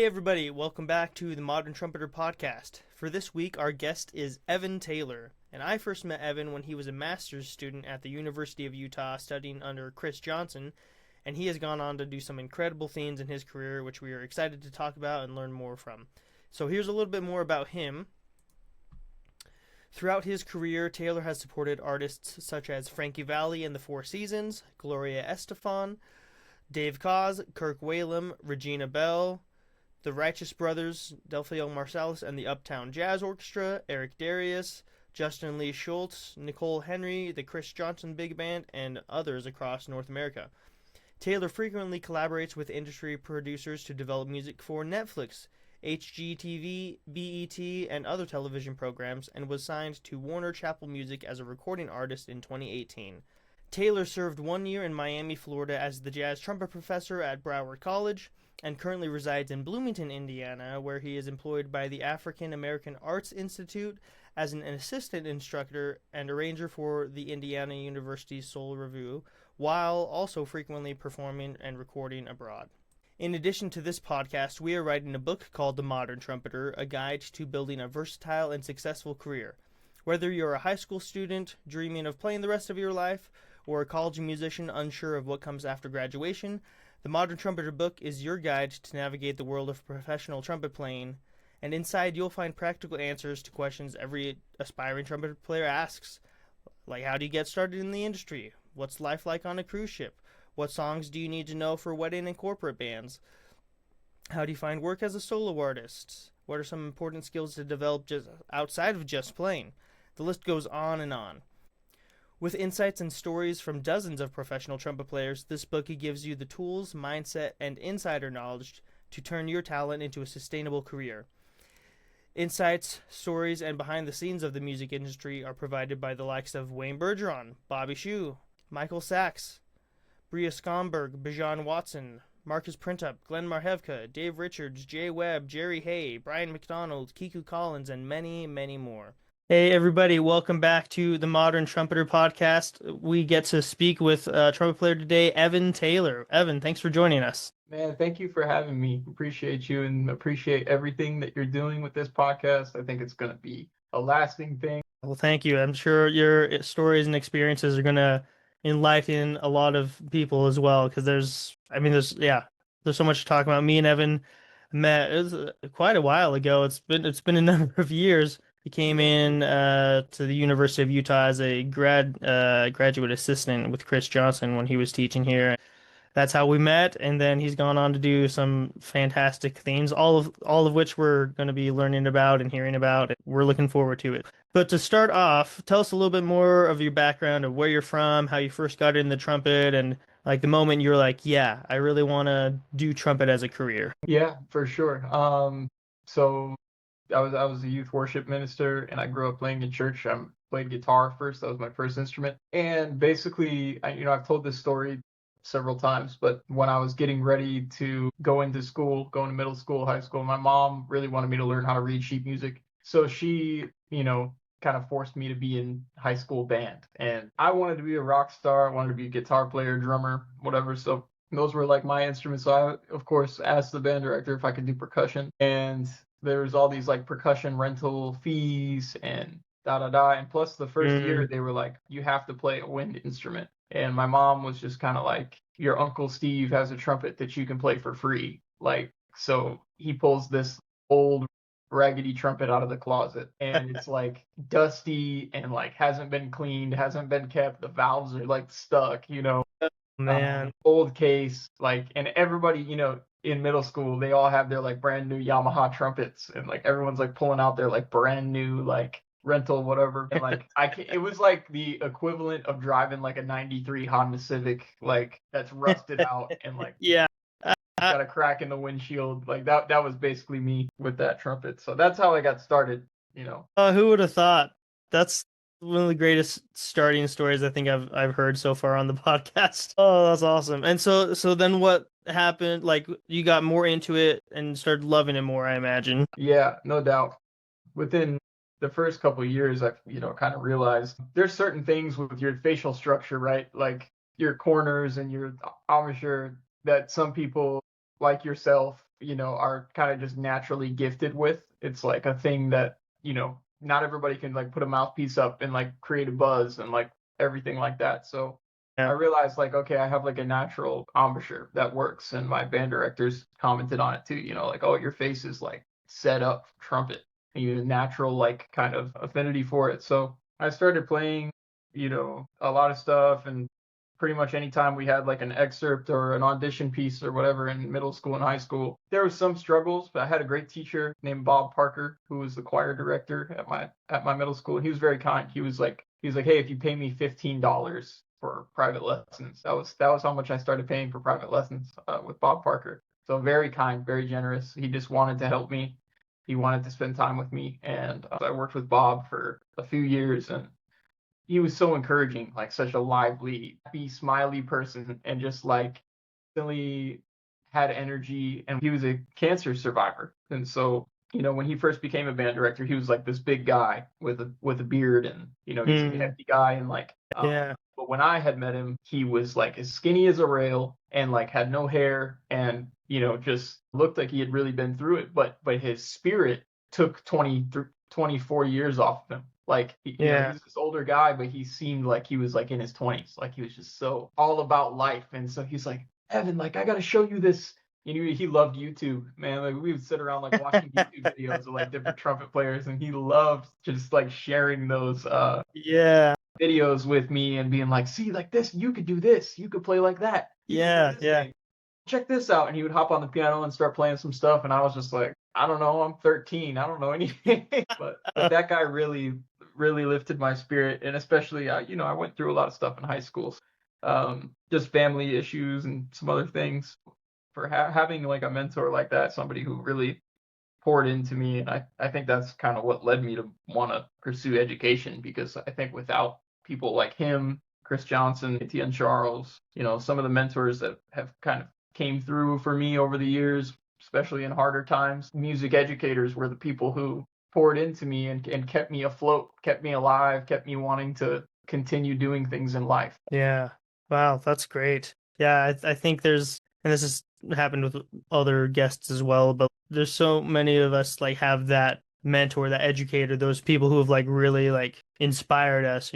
Hey everybody, welcome back to the Modern Trumpeter podcast. For this week, our guest is Evan Taylor, and I first met Evan when he was a master's student at the University of Utah studying under Chris Johnson, and he has gone on to do some incredible things in his career, which we are excited to talk about and learn more from. So here's a little bit more about him. Throughout his career, Taylor has supported artists such as Frankie Valli and the Four Seasons, Gloria Estefan, Dave Koz, Kirk Whalum, Regina Bell, the Righteous Brothers, Delphio Marsalis and the Uptown Jazz Orchestra, Eric Darius, Justin Lee Schultz, Nicole Henry, the Chris Johnson Big Band, and others across North America. Taylor frequently collaborates with industry producers to develop music for Netflix, HGTV, BET, and other television programs, and was signed to Warner Chappell Music as a recording artist in 2018. Taylor served 1 year in Miami, Florida as the jazz trumpet professor at Broward College, and currently resides in Bloomington, Indiana, where he is employed by the African American Arts Institute as an assistant instructor and arranger for the Indiana University Soul Revue, while also frequently performing and recording abroad. In addition to this podcast, we are writing a book called The Modern Trumpeter, a guide to building a versatile and successful career. Whether you're a high school student dreaming of playing the rest of your life, or a college musician unsure of what comes after graduation, The Modern Trumpeter book is your guide to navigate the world of professional trumpet playing, and inside you'll find practical answers to questions every aspiring trumpet player asks, like how do you get started in the industry? What's life like on a cruise ship? What songs do you need to know for wedding and corporate bands? How do you find work as a solo artist? What are some important skills to develop just outside of just playing? The list goes on and on. With insights and stories from dozens of professional trumpet players, this book gives you the tools, mindset, and insider knowledge to turn your talent into a sustainable career. Insights, stories, and behind the scenes of the music industry are provided by the likes of Wayne Bergeron, Bobby Shew, Michael Sachs, Bria Skonberg, Bijon Watson, Marcus Printup, Glen Marhevka, Dave Richards, Jay Webb, Jerry Hay, Brian MacDonald, Kiku Collins, and many, many more. Hey everybody, welcome back to the Modern Trumpeter podcast. We get to speak with trumpet player today, Evan Taylor. Evan, thanks for joining us. Man, thank you for having me. Appreciate you and appreciate everything that you're doing with this podcast. I think it's going to be a lasting thing. Well, thank you. I'm sure your stories and experiences are going to enlighten a lot of people as well, because there's so much to talk about. Me and Evan met, it was quite a while ago. It's been a number of years. He came in to the University of Utah as a graduate assistant with Chris Johnson when he was teaching here. That's how we met, and then he's gone on to do some fantastic things, all of which we're going to be learning about and hearing about. We're looking forward to it. But to start off, tell us a little bit more of your background, of where you're from, how you first got into the trumpet, and like the moment you're like, yeah, I really want to do trumpet as a career. Yeah, for sure. So I was a youth worship minister, and I grew up playing in church. I played guitar first. That was my first instrument. And basically, I've told this story several times, but when I was getting ready to go into school, go into middle school, high school, my mom really wanted me to learn how to read sheet music. So she, kind of forced me to be in high school band. And I wanted to be a rock star. I wanted to be a guitar player, drummer, whatever. So those were like my instruments. So I, of course, asked the band director if I could do percussion. And there was all these like percussion rental fees and da-da-da. And plus the first year, they were like, you have to play a wind instrument. And my mom was just kind of like, your Uncle Steve has a trumpet that you can play for free. Like, so he pulls this old raggedy trumpet out of the closet, and it's like dusty and like hasn't been cleaned, hasn't been kept. The valves are like stuck, Man. Old case, like, and everybody, in middle school, they all have their like brand new Yamaha trumpets, and like everyone's like pulling out their like brand new like rental whatever, and like it was like the equivalent of driving like a 93 Honda Civic, like that's rusted out and like Yeah, got a crack in the windshield. Like that was basically me with that trumpet. So that's how I got started, who would have thought? That's one of the greatest starting stories I think I've heard so far on the podcast. Oh, that's awesome. And so then what happened? Like you got more into it and started loving it more, I imagine. Yeah, no doubt. Within the first couple of years, I've, kind of realized there's certain things with your facial structure, right? Like your corners and your embouchure that some people like yourself are kind of just naturally gifted with. It's like a thing that, not everybody can like put a mouthpiece up and like create a buzz and like everything like that. So I Yeah. realized like, okay, I have like a natural embouchure that works. And my band directors commented on it too, like, oh, your face is like set up for trumpet. And you have a natural like kind of affinity for it. So I started playing, a lot of stuff, and pretty much anytime we had like an excerpt or an audition piece or whatever in middle school and high school, there was some struggles, but I had a great teacher named Bob Parker, who was the choir director at my middle school. He was very kind. He was like, hey, if you pay me $15 for private lessons, that was how much I started paying for private lessons with Bob Parker. So very kind, very generous. He just wanted to help me. He wanted to spend time with me, and I worked with Bob for a few years, and he was so encouraging, like such a lively, happy, smiley person, and just like really had energy. And he was a cancer survivor, and so when he first became a band director, he was like this big guy with a beard, and he's a hefty guy, and like Yeah. but when I had met him, he was like as skinny as a rail and like had no hair, and just looked like he had really been through it. But his spirit took 24 years off of him. Like Yeah. he's this older guy, but he seemed like he was like in his 20s. Like he was just so all about life. And so he's like, Evan, like I gotta show you this. He loved YouTube, man. Like we would sit around like watching YouTube videos of like different trumpet players, and he loved just like sharing those Yeah. videos with me and being like, see, like this, you could do this, you could play like that, you could Yeah. do this Yeah. thing. Check this out. And he would hop on the piano and start playing some stuff, and I was just like, I don't know, I'm 13, I don't know anything. but that guy really, really lifted my spirit. And especially I went through a lot of stuff in high school, just family issues and some other things. For having like a mentor like that, somebody who really poured into me, and I think that's kind of what led me to want to pursue education, because I think without people like him, Chris Johnson, Etienne Charles, some of the mentors that have kind of came through for me over the years, especially in harder times, music educators were the people who poured into me and kept me afloat, kept me alive, kept me wanting to continue doing things in life. Yeah. Wow, that's great. Yeah, I think and this has happened with other guests as well, but there's so many of us like have that mentor, that educator, those people who have like really like inspired us,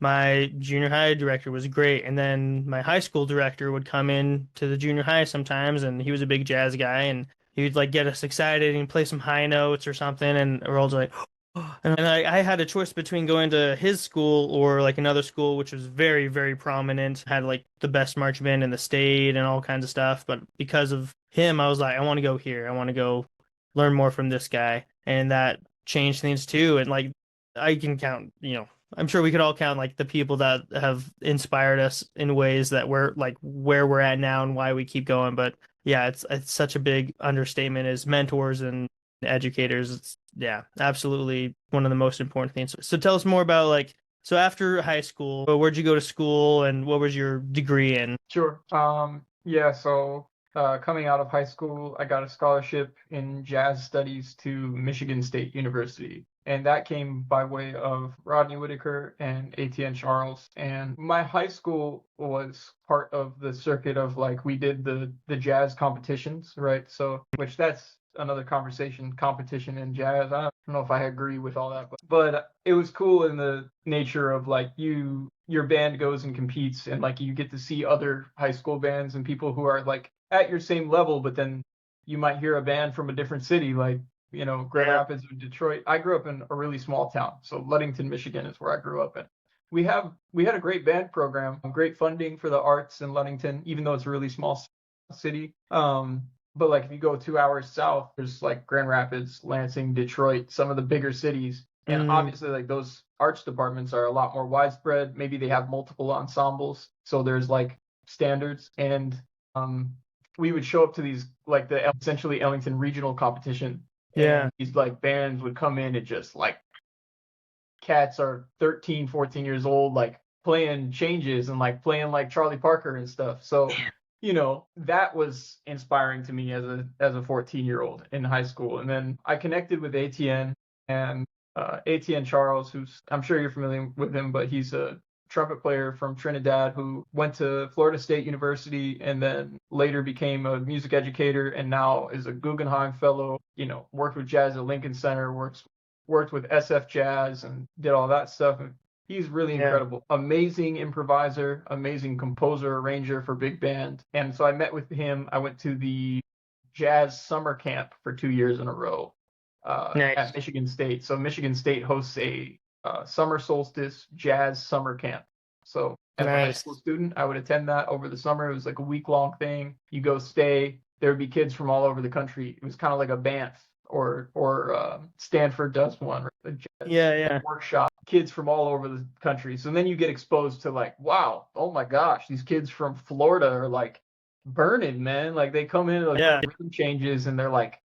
My junior high director was great, and then my high school director would come in to the junior high sometimes, and he was a big jazz guy, and he would like get us excited and play some high notes or something, and we're all just like, and I had a choice between going to his school or like another school, which was very, very prominent, had like the best marching band in the state and all kinds of stuff. But because of him, I was like, I want to go here. I want to go learn more from this guy. And that changed things too. And like, I can count, I'm sure we could all count like the people that have inspired us in ways that we're like where we're at now and why we keep going. But yeah, it's such a big understatement as mentors and educators. It's yeah, absolutely one of the most important things. So tell us more about like so after high school, where'd you go to school and what was your degree in? Sure. Yeah, so coming out of high school, I got a scholarship in jazz studies to Michigan State University. And that came by way of Rodney Whitaker and Etienne Charles. And my high school was part of the circuit of like we did the jazz competitions, right? So which that's another conversation, competition in jazz. I don't know if I agree with all that, but it was cool in the nature of like your band goes and competes, and like you get to see other high school bands and people who are like at your same level, but then you might hear a band from a different city, like Grand Yeah. Rapids or Detroit. I grew up in a really small town, so Ludington, Michigan is where I grew up in. We had a great band program, great funding for the arts in Ludington, even though it's a really small city. But like if you go 2 hours south, there's like Grand Rapids, Lansing, Detroit, some of the bigger cities. And obviously like those arts departments are a lot more widespread. Maybe they have multiple ensembles. So there's like standards. And we would show up to these like the essentially Ellington regional competition. Yeah. And these like bands would come in and just like cats are 13, 14 years old, like playing changes and like playing like Charlie Parker and stuff. So that was inspiring to me as a 14-year-old in high school. And then I connected with Etienne and Etienne Charles, who's I'm sure you're familiar with him, but he's a trumpet player from Trinidad who went to Florida State University and then later became a music educator and now is a Guggenheim Fellow, worked with jazz at Lincoln Center, worked with SF Jazz and did all that stuff. And he's really incredible. Amazing improviser, amazing composer, arranger for big band. And so I met with him. I went to the jazz summer camp for 2 years in a row at Michigan State. So Michigan State hosts a summer solstice jazz summer camp. So as a high school student, I would attend that over the summer. It was like a week-long thing. You go stay. There would be kids from all over the country. It was kind of like a Banff or Stanford does one. Right? Workshop. Kids from all over the country. So then you get exposed to like, wow, oh my gosh, these kids from Florida are like burning, man. Like they come in like rhythm changes and they're like,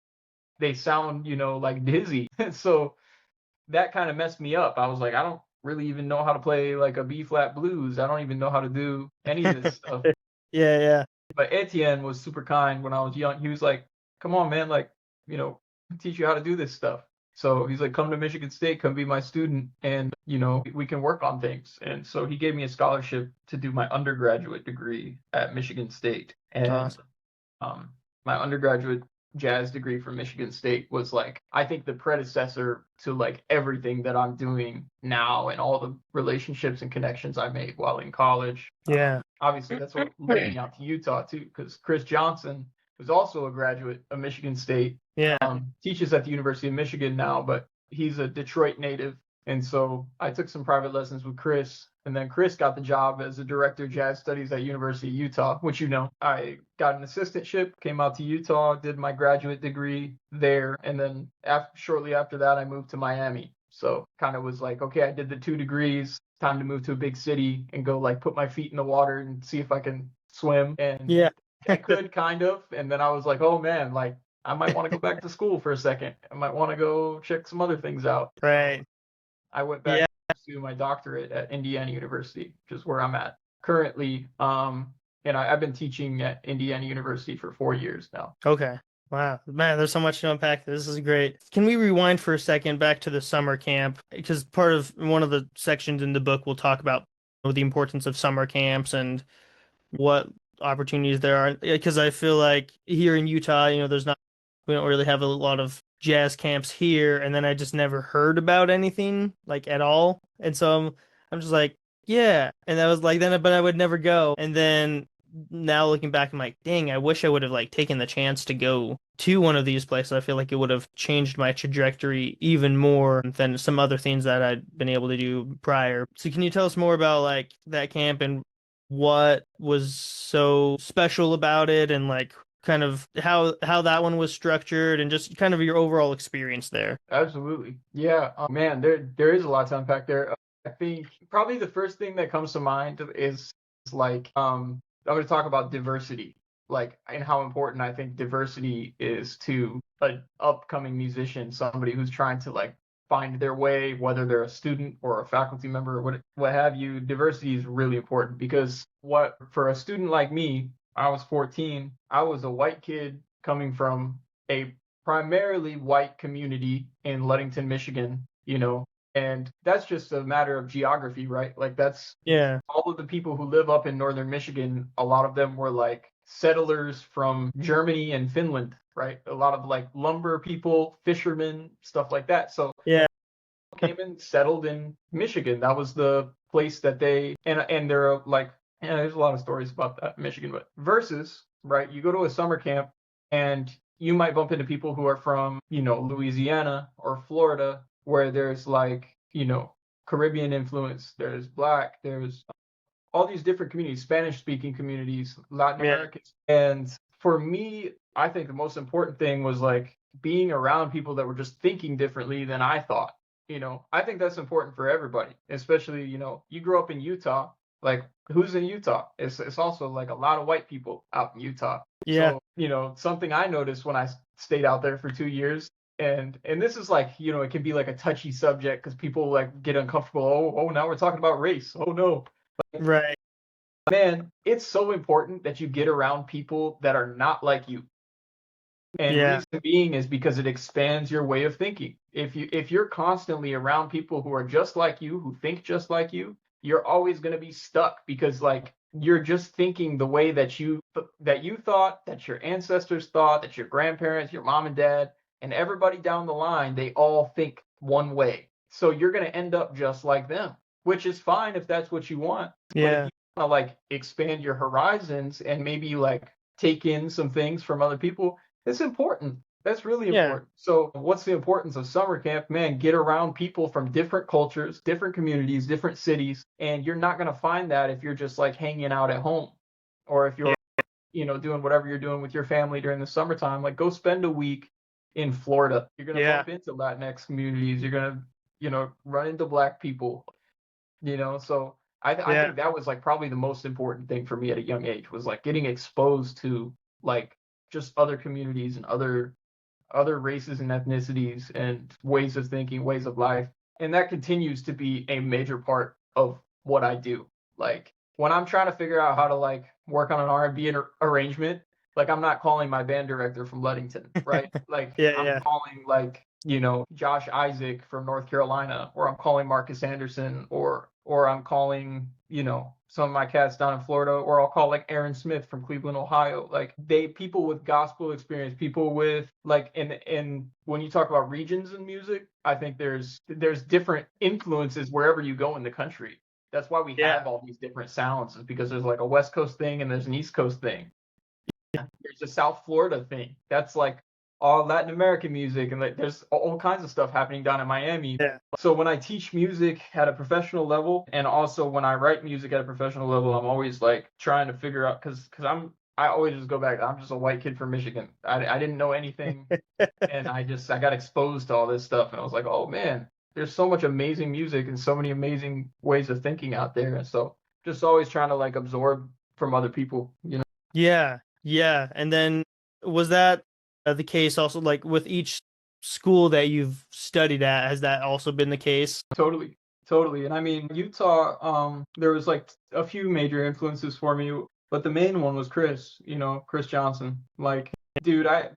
they sound, like dizzy. So that kind of messed me up. I was like, I don't really even know how to play like a B flat blues. I don't even know how to do any of this stuff. But Etienne was super kind when I was young. He was like, come on, man, like, teach you how to do this stuff. So he's like, come to Michigan State, come be my student, and, we can work on things. And so he gave me a scholarship to do my undergraduate degree at Michigan State. And awesome. My undergraduate jazz degree from Michigan State was like, I think the predecessor to like everything that I'm doing now and all the relationships and connections I made while in college. Obviously, that's what led me out to Utah too, because Chris Johnson, who's also a graduate of Michigan State, teaches at the University of Michigan now, but he's a Detroit native. And so I took some private lessons with Chris, and then Chris got the job as a director of jazz studies at University of Utah, which I got an assistantship, came out to Utah, did my graduate degree there, and then shortly after that, I moved to Miami. So kind of was like, okay, I did the 2 degrees, time to move to a big city and go like put my feet in the water and see if I can swim. And I could kind of, and then I was like, oh man, like I might want to go back to school for a second. I might want to go check some other things out. Right. I went back to my doctorate at Indiana University, which is where I'm at currently. And I've been teaching at Indiana University for 4 years now. Okay. Wow. Man, there's so much to unpack. This is great. Can we rewind for a second back to the summer camp? Because part of one of the sections in the book will talk about the importance of summer camps and what opportunities there are. Because I feel like here in Utah, we don't really have a lot of jazz camps here, and then I just never heard about anything like at all. And so I'm just like, and that was like then, but I would never go. And then now looking back, I'm like, dang, I wish I would have like taken the chance to go to one of these places. I feel like it would have changed my trajectory even more than some other things that I'd been able to do prior. So can you tell us more about like that camp and what was so special about it, and like kind of how that one was structured, and just kind of your overall experience there? Absolutely. Yeah. Man, there is a lot to unpack there. I think probably the first thing that comes to mind is like, I'm going to talk about diversity, like, and how important I think diversity is to an upcoming musician, somebody who's trying to like find their way, whether they're a student or a faculty member or what have you. Diversity is really important because for a student like me, I was 14. I was a white kid coming from a primarily white community in Ludington, Michigan, and that's just a matter of geography, right? Like that's all of the people who live up in northern Michigan, a lot of them were like settlers from Germany and Finland, right? A lot of like lumber people, fishermen, stuff like that. So came and settled in Michigan. That was the place that they, and they're like, there's a lot of stories about that in Michigan, but versus, right, you go to a summer camp and you might bump into people who are from, Louisiana or Florida, where there's like, Caribbean influence, there's Black, there's all these different communities, Spanish speaking communities, Latin Americans. And for me, I think the most important thing was like being around people that were just thinking differently than I thought. I think that's important for everybody, especially, you grew up in Utah. Like, who's in Utah? It's also like a lot of white people out in Utah. So, something I noticed when I stayed out there for 2 years, and this is like, it can be like a touchy subject because people like get uncomfortable. Oh, now we're talking about race. Oh no. Right. Man, it's so important that you get around people that are not like you. And reason being is because it expands your way of thinking. If you're constantly around people who are just like you, who think just like you, you're always going to be stuck because like you're just thinking the way that you thought, that your ancestors thought, that your grandparents, your mom and dad, and everybody down the line, they all think one way. So you're going to end up just like them, which is fine if that's what you want. But if Yeah. you want to like expand your horizons and maybe like take in some things from other people, it's important. That's really Yeah. important. So what's the importance of summer camp? Man, get around people from different cultures, different communities, different cities, and you're not going to find that if you're just like hanging out at home or if you're, doing whatever you're doing with your family during the summertime. Like go spend a week in Florida. You're going to Yeah. bump into Latinx communities. You're going to, run into black people, so I Yeah. think that was like probably the most important thing for me at a young age was like getting exposed to like just other communities and other races and ethnicities and ways of thinking, ways of life. And that continues to be a major part of what I do. Like when I'm trying to figure out how to like work on an R&B arrangement, like I'm not calling my band director from Ludington, right? Like Yeah. I'm Yeah. calling like, Josh Isaac from North Carolina, or I'm calling Marcus Anderson, or I'm calling, some of my cats down in Florida, or I'll call like Aaron Smith from Cleveland, Ohio. Like people with gospel experience, people with like and when you talk about regions in music, I think there's different influences wherever you go in the country. That's why we Yeah. have all these different sounds, is because there's like a West Coast thing and there's an East Coast thing. There's a South Florida thing. That's like all Latin American music, and like there's all kinds of stuff happening down in Miami. Yeah. So when I teach music at a professional level, and also when I write music at a professional level, I'm always like trying to figure out because I always just go back. I'm just a white kid from Michigan. I didn't know anything, and I got exposed to all this stuff, and I was like, oh man, there's so much amazing music and so many amazing ways of thinking out there, and so just always trying to like absorb from other people. Yeah. Yeah. And then was that the case also like with each school that you've studied at? Has that also been the case? Totally, totally. And I mean, Utah, there was like a few major influences for me, but the main one was Chris, Chris Johnson. Like, dude, I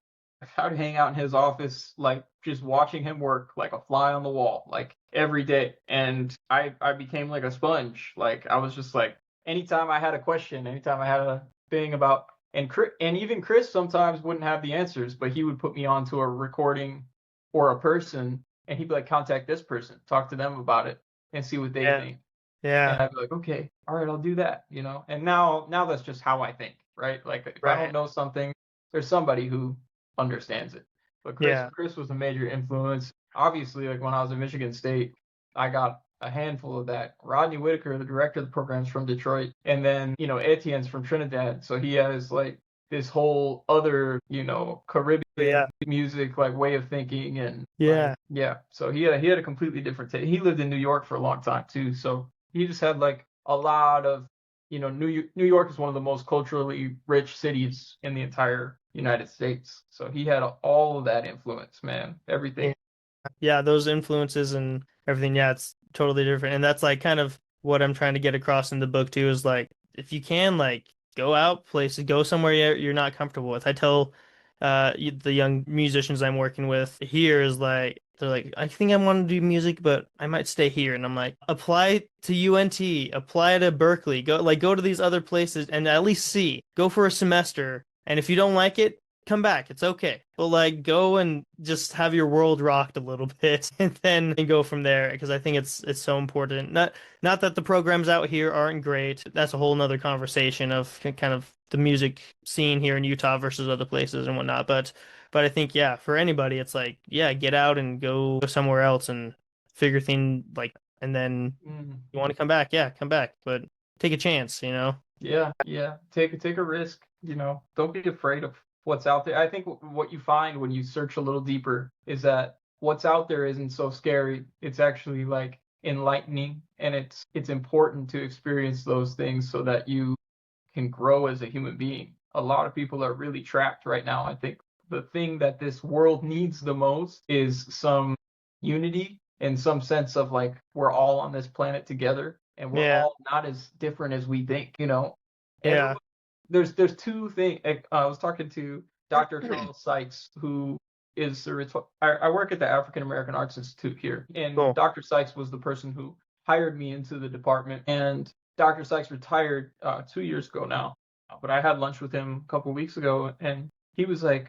would hang out in his office, like just watching him work like a fly on the wall, like every day. And I became like a sponge. Like I was just like, anytime I had a question, anytime I had a thing about, and even Chris sometimes wouldn't have the answers, but he would put me onto a recording or a person, and he'd be like, contact this person, talk to them about it, and see what they Yeah. think. And Yeah. I'd be like, okay, all right, I'll do that. And now that's just how I think, right? Like if I don't Right. know something, there's somebody who understands it. But Yeah. Chris was a major influence. Obviously, like when I was at Michigan State, I got a handful of that. Rodney Whitaker, the director of the program's from Detroit, and then Etienne's from Trinidad, so he has like this whole other Caribbean Yeah. music like way of thinking, and Yeah. yeah, so he had a completely different take. He lived in New York for a long time too, so he just had like a lot of New York is one of the most culturally rich cities in the entire United States, so he had all of that influence, man, everything. Yeah, those influences and everything, yeah, it's totally different. And that's like kind of what I'm trying to get across in the book too, is like if you can like go out places, go somewhere you're not comfortable with. I tell the young musicians I'm working with here is like they're like, I think I want to do music, but I might stay here. And I'm like, apply to UNT, apply to Berkeley, go to these other places and at least see. Go for a semester. And if you don't like it, come back. It's okay. But like go and just have your world rocked a little bit and then go from there because I think it's so important. Not that the programs out here aren't great. That's a whole nother conversation of kind of the music scene here in Utah versus other places and whatnot. But I think yeah, for anybody it's like, yeah, get out and go somewhere else and figure things like and then Mm. you want to come back, yeah, come back. But take a chance. Yeah, yeah. Take a risk, Don't be afraid of what's out there. I think what you find when you search a little deeper is that what's out there isn't so scary. It's actually like enlightening, and it's important to experience those things so that you can grow as a human being. A lot of people are really trapped right now. I think the thing that this world needs the most is some unity and some sense of like we're all on this planet together and we're Yeah. all not as different as we think. Yeah. Everybody, there's two things. I was talking to Dr. Charles Sykes, who is I work at the African American Arts Institute here, and Cool. Dr. Sykes was the person who hired me into the department. And Dr. Sykes retired 2 years ago now. But I had lunch with him a couple of weeks ago, and he was like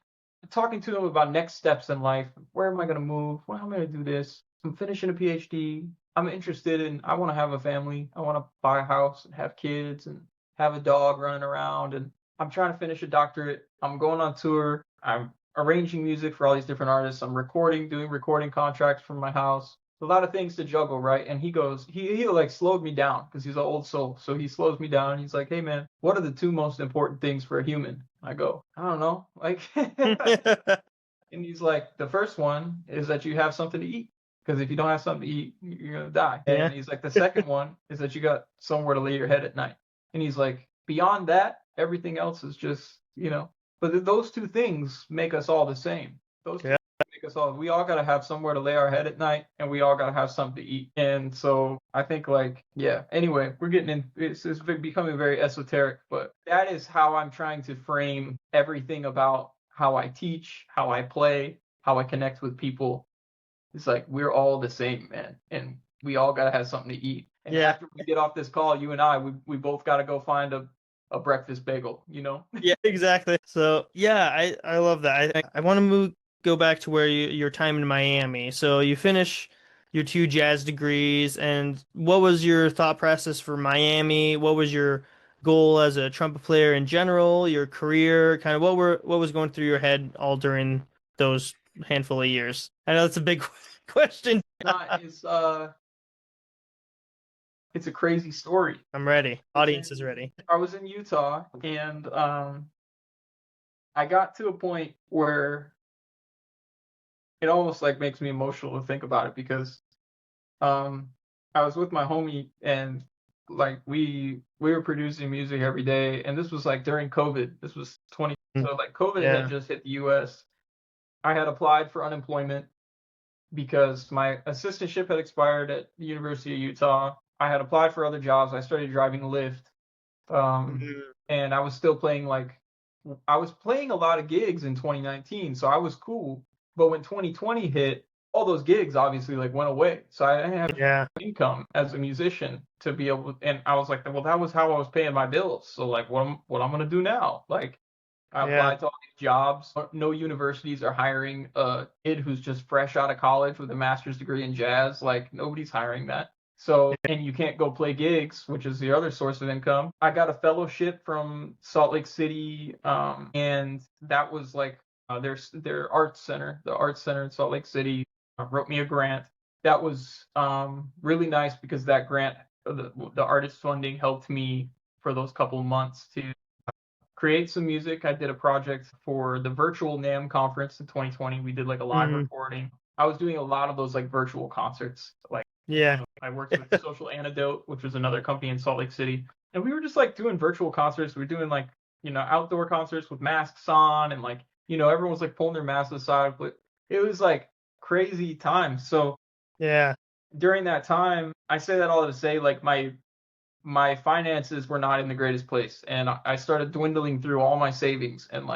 talking to him about next steps in life. Where am I going to move? How am I going to do this? I'm finishing a PhD. I'm interested in, I want to have a family. I want to buy a house and have kids and have a dog running around. And I'm trying to finish a doctorate. I'm going on tour. I'm arranging music for all these different artists. I'm doing recording contracts from my house. A lot of things to juggle, right? And he goes, he like slowed me down because he's an old soul. So he slows me down. He's like, hey man, what are the two most important things for a human? I go, I don't know. Like, and he's like, the first one is that you have something to eat. Because if you don't have something to eat, you're going to die. Yeah. And he's like, the second one is that you got somewhere to lay your head at night. And he's like, beyond that, everything else is just, but those two things make us all the same. Those two make us all, we all got to have somewhere to lay our head at night, and we all got to have something to eat. And so I think anyway, we're getting in, it's becoming very esoteric, but that is how I'm trying to frame everything about how I teach, how I play, how I connect with people. It's like, we're all the same, man. And we all got to have something to eat. And after we get off this call, you and I, we both got to go find a breakfast bagel, Yeah, exactly. So yeah, I love that. I want to go back to where your time in Miami. So you finish your 2 jazz degrees, and what was your thought process for Miami? What was your goal as a trumpet player in general, your career, kind of what was going through your head all during those handful of years? I know that's a big question. It's a crazy story. I'm ready. Audience is ready. I was in Utah, and I got to a point where it almost like makes me emotional to think about it, because I was with my homie, and like we were producing music every day, and this was like during COVID. This was 20, so like COVID had just hit the US. I had applied for unemployment because my assistantship had expired at the University of Utah. I had applied for other jobs. I started driving Lyft. And I was still playing, I was playing a lot of gigs in 2019, so I was cool. But when 2020 hit, all those gigs obviously went away. So I didn't have income as a musician to be able to, and I was like, well, that was how I was paying my bills. So what I'm gonna do now? I applied to all these jobs. No universities are hiring a kid who's just fresh out of college with a master's degree in jazz. Nobody's hiring that. So, and you can't go play gigs, which is the other source of income. I got a fellowship from Salt Lake City, and that was their arts center, the arts center in Salt Lake City, wrote me a grant. That was really nice, because that grant, the artist funding, helped me for those couple of months to create some music. I did a project for the virtual NAMM conference in 2020. We did a live recording. I was doing a lot of those virtual concerts. I worked with Social Antidote, which was another company in Salt Lake City, and we were just doing virtual concerts. We were doing outdoor concerts with masks on, and everyone was pulling their masks aside. But it was crazy times. So during that time, I say that all to say my finances were not in the greatest place, and I started dwindling through all my savings, and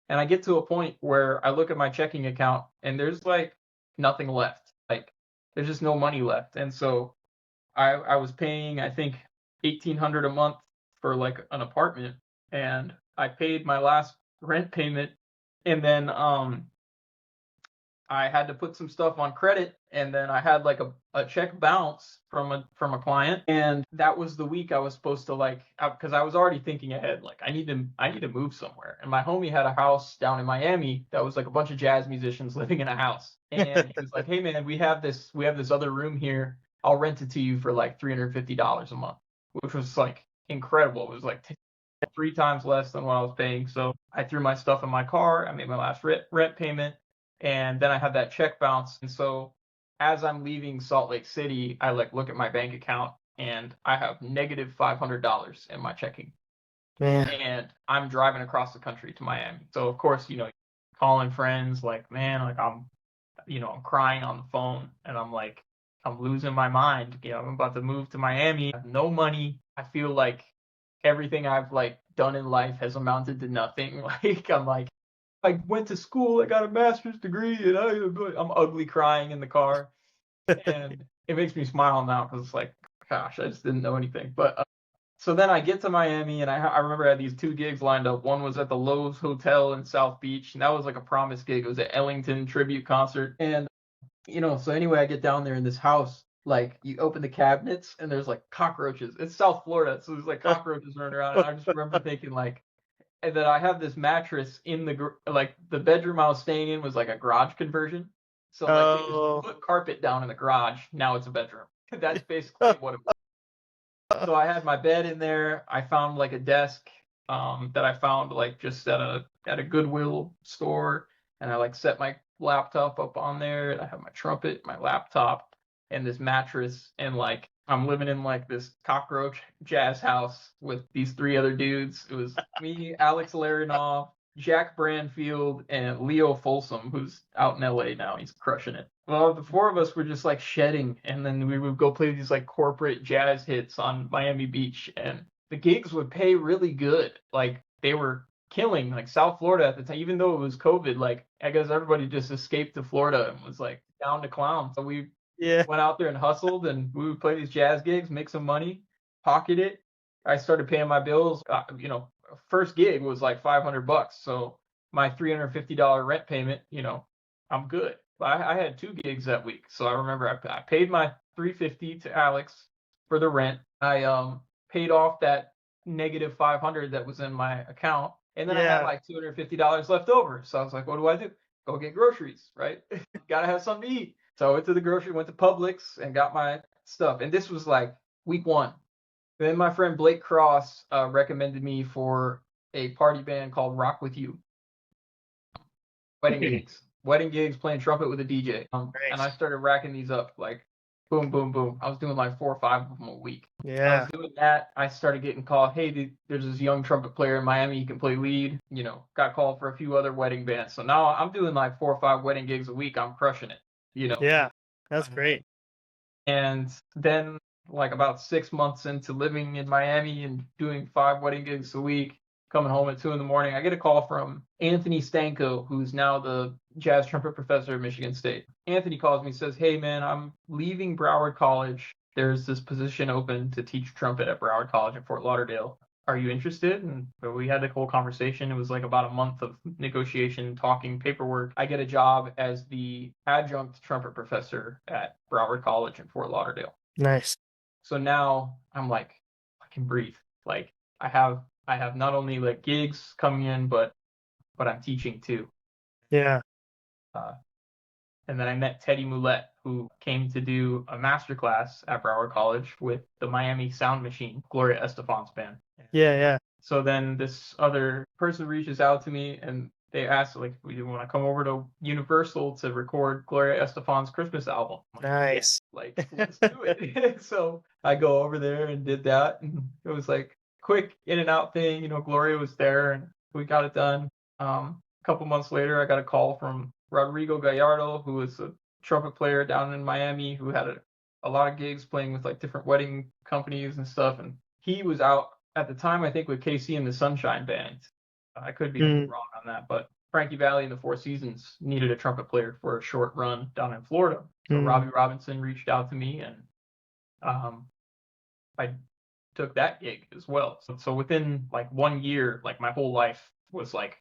I get to a point where I look at my checking account and there's nothing left. There's just no money left. And so I was paying, I think, $1,800 a month for an apartment, and I paid my last rent payment, and then I had to put some stuff on credit, and then I had a check bounce from a client, and that was the week I was supposed to because I was already thinking ahead, I need to move somewhere. And my homie had a house down in Miami that was a bunch of jazz musicians living in a house, and he was like, hey man, we have this other room here. I'll rent it to you for $350 a month, which was incredible. It was 3 times less than what I was paying. So I threw my stuff in my car. I made my last rent payment. And then I had that check bounce. And so as I'm leaving Salt Lake City, I look at my bank account, and I have negative $500 in my checking. Man. And I'm driving across the country to Miami. So of course, calling friends, man, I'm crying on the phone, and I'm losing my mind. I'm about to move to Miami. I have no money. I feel like everything I've done in life has amounted to nothing. I went to school, I got a master's degree, and I'm ugly crying in the car. And it makes me smile now because it's like, gosh, I just didn't know anything. But so then I get to Miami, and I remember I had these 2 gigs lined up. One was at the Lowe's Hotel in South Beach, and that was like a promise gig. It was an Ellington tribute concert. And, so anyway, I get down there in this house. Like, you open the cabinets, and there's like cockroaches. It's South Florida, so there's like cockroaches running around. And I just remember thinking, like, and that I have this mattress in the bedroom I was staying in was like a garage conversion. So like they just put carpet down in the garage. Now it's a bedroom. That's basically what it was. So I had my bed in there. I found like a desk that I found like just at a Goodwill store, and I like set my laptop up on there, and I have my trumpet, my laptop, and this mattress, and like I'm living in like this cockroach jazz house with these 3 other dudes. It was me, Alex Larinoff, Jack Branfield, and Leo Folsom, who's out in LA now. He's crushing it. Well, the 4 of us were just like shedding, and then we would go play these like corporate jazz hits on Miami Beach, and the gigs would pay really good. Like they were killing, like South Florida at the time, even though it was COVID. Like I guess everybody just escaped to Florida and was like down to clown. So we went out there and hustled, and we would play these jazz gigs, make some money, pocket it. I started paying my bills. First gig was like $500, so my $350 rent payment, I'm good. But I had 2 gigs that week, so I remember I paid my $350 to Alex for the rent. I paid off that negative $500 that was in my account, and then I had like $250 left over. So I was like, what do? Go get groceries, right? Gotta have something to eat. So I went to the grocery, went to Publix, and got my stuff. And this was like week 1. Then my friend Blake Cross recommended me for a party band called Rock With You. Wedding gigs, playing trumpet with a DJ. And I started racking these up, like boom, boom, boom. I was doing like 4 or 5 of them a week. I was doing that. I started getting called, hey, there's this young trumpet player in Miami. He can play lead. Got called for a few other wedding bands. So now I'm doing like 4 or 5 wedding gigs a week. I'm crushing it. Yeah, that's great. And then like about 6 months into living in Miami and doing 5 wedding gigs a week, coming home at 2 a.m, I get a call from Anthony Stanko, who's now the jazz trumpet professor at Michigan State. Anthony calls me and says, hey man, I'm leaving Broward College. There's this position open to teach trumpet at Broward College in Fort Lauderdale. Are you interested? And we had the whole conversation. It was like about a month of negotiation, talking, paperwork. I get a job as the adjunct trumpet professor at Broward College in Fort Lauderdale. Nice. So now I'm like, I can breathe. Like I have not only like gigs coming in, but I'm teaching too. Yeah. And then I met Teddy Moulette, who came to do a masterclass at Broward College with the Miami Sound Machine, Gloria Estefan's band. Yeah. So then this other person reaches out to me, and they asked, like, we want to come over to Universal to record Gloria Estefan's Christmas album. Nice. Like, let's do it. So I go over there and did that, and it was like quick in and out thing. Gloria was there, and we got it done. A couple months later, I got a call from Rodrigo Gallardo, who was a trumpet player down in Miami, who had a lot of gigs playing with like different wedding companies and stuff. And he was out at the time, I think, with KC and the Sunshine Band. I could be wrong on that, but Frankie Valli and the Four Seasons needed a trumpet player for a short run down in Florida. So Robbie Robinson reached out to me, and I took that gig as well. So within like 1 year, like my whole life was like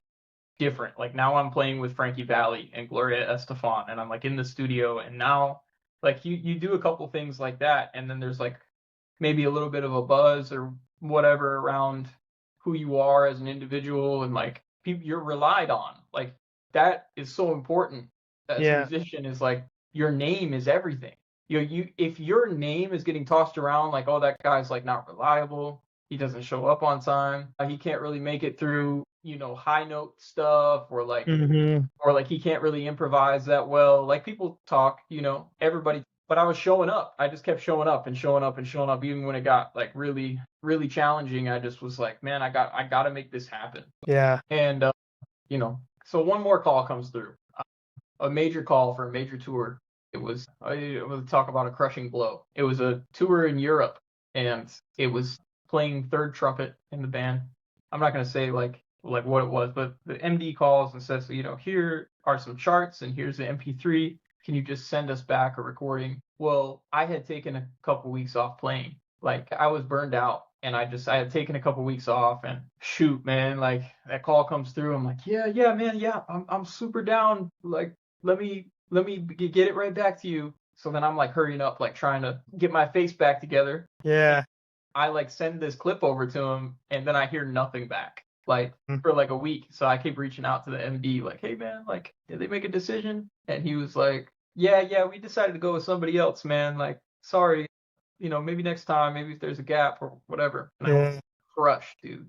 different. Like now I'm playing with Frankie Valli and Gloria Estefan, and I'm like in the studio, and now like you do a couple things like that, and then there's like maybe a little bit of a buzz or whatever around who you are as an individual, and like people you're relied on. Like that is so important as a musician, is like your name is everything. You if your name is getting tossed around like, oh, that guy's like not reliable, he doesn't show up on time, he can't really make it through high note stuff, or like or like he can't really improvise that well. Like people talk, everybody, but I was showing up. I just kept showing up and showing up and showing up, even when it got like really, really challenging. I just was like, man, I got to make this happen. Yeah. And so one more call comes through, a major call for a major tour. It was talk about a crushing blow. It was a tour in Europe, and it was playing third trumpet in the band. I'm not gonna say like what it was, but the MD calls and says, here are some charts, and here's the MP3. can you just send us back a recording? Well, I had taken a couple weeks off playing. Like, I was burned out, and I had taken a couple weeks off, and shoot, man, like that call comes through. I'm like, yeah, man, yeah, I'm super down. Like, let me get it right back to you. So then I'm like hurrying up, like trying to get my face back together. Yeah. I like send this clip over to him, and then I hear nothing back, like for like a week. So I keep reaching out to the MD, like, hey man, like, did they make a decision? And he was like, yeah, we decided to go with somebody else, man. Like, sorry, maybe next time, maybe if there's a gap or whatever. And I was crushed, dude.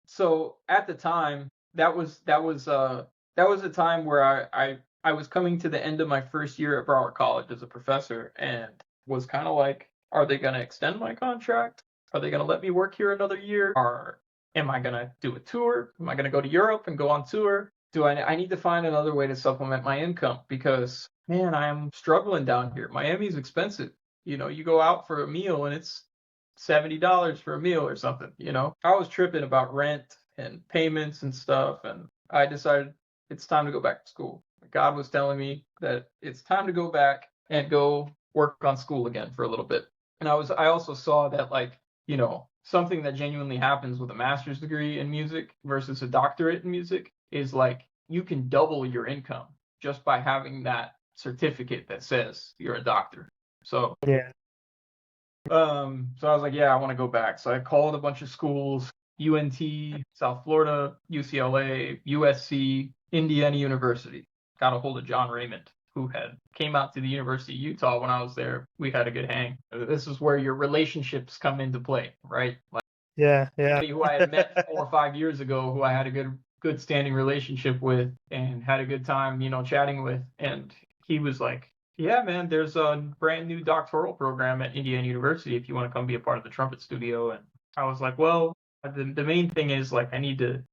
So at the time, that was a time where I was coming to the end of my first year at Broward College as a professor, and was kind of like, are they going to extend my contract? Are they going to let me work here another year? Or am I going to do a tour? Am I going to go to Europe and go on tour? I need to find another way to supplement my income, because, man, I am struggling down here. Miami's expensive. You go out for a meal and it's $70 for a meal or something, I was tripping about rent and payments and stuff, and I decided it's time to go back to school. God was telling me that it's time to go back and go work on school again for a little bit. And I also saw that, like, something that genuinely happens with a master's degree in music versus a doctorate in music is like you can double your income just by having that certificate that says you're a doctor. So yeah. So I was like, yeah, I want to go back. So I called a bunch of schools: UNT, South Florida, UCLA, USC, Indiana University. Got a hold of John Raymond, who came out to the University of Utah when I was there. We had a good hang. This is where your relationships come into play, right? Like, yeah. somebody who I had met 4 or 5 years ago, who I had a good standing relationship with and had a good time, chatting with. And he was like, yeah, man, there's a brand new doctoral program at Indiana University if you want to come be a part of the trumpet studio. And I was like, well, the main thing is, like, I need to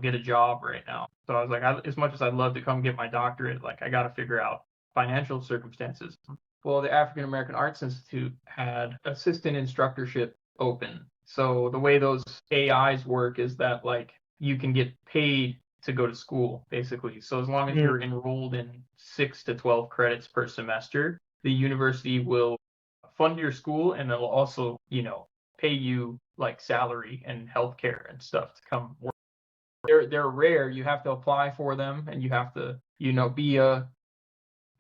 get a job right now. So I was like, as much as I'd love to come get my doctorate, like, I got to figure out financial circumstances. Well, the African American Arts Institute had assistant instructorship open. So the way those AIs work is that, like, you can get paid to go to school, basically. So as long as you're enrolled in 6 to 12 credits per semester, the university will fund your school, and they'll also, pay you like salary and healthcare and stuff to come work. They're rare. You have to apply for them, and you have to, be a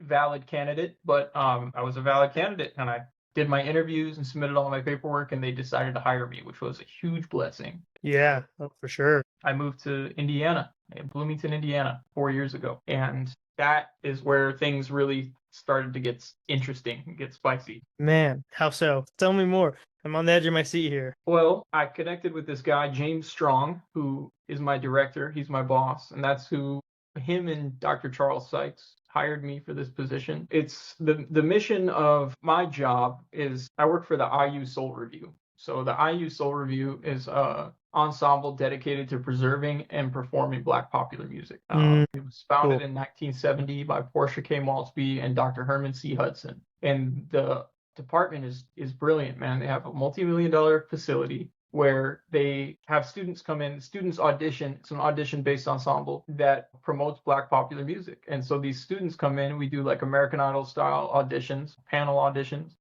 valid candidate. But I was a valid candidate, and I did my interviews and submitted all my paperwork, and they decided to hire me, which was a huge blessing. Yeah, for sure. I moved to Indiana, Bloomington, Indiana, 4 years ago. And that is where things really started to get interesting, get spicy. Man, how so? Tell me more. I'm on the edge of my seat here. Well, I connected with this guy, James Strong, who is my director. He's my boss. And that's him and Dr. Charles Sykes hired me for this position. It's the mission of my job is I work for the IU Soul Review. So the IU Soul Review is a ensemble dedicated to preserving and performing Black popular music. It was founded in 1970 by Portia K. Maltsby and Dr. Herman C. Hudson. And the department is brilliant, man. They have a multi-million-dollar facility where they have students come in, students audition. It's an audition-based ensemble that promotes Black popular music. And so these students come in, we do like American Idol style auditions, panel auditions.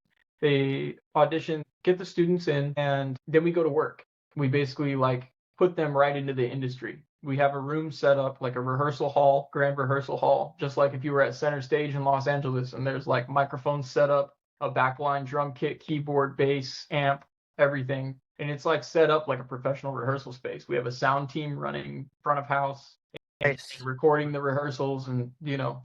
They audition, get the students in, and then we go to work. We basically like put them right into the industry. We have a room set up like a rehearsal hall, grand rehearsal hall, just like if you were at Center Stage in Los Angeles, and there's like microphones set up, a backline drum kit, keyboard, bass, amp, everything. And it's like set up like a professional rehearsal space. We have a sound team running front of house and recording the rehearsals and,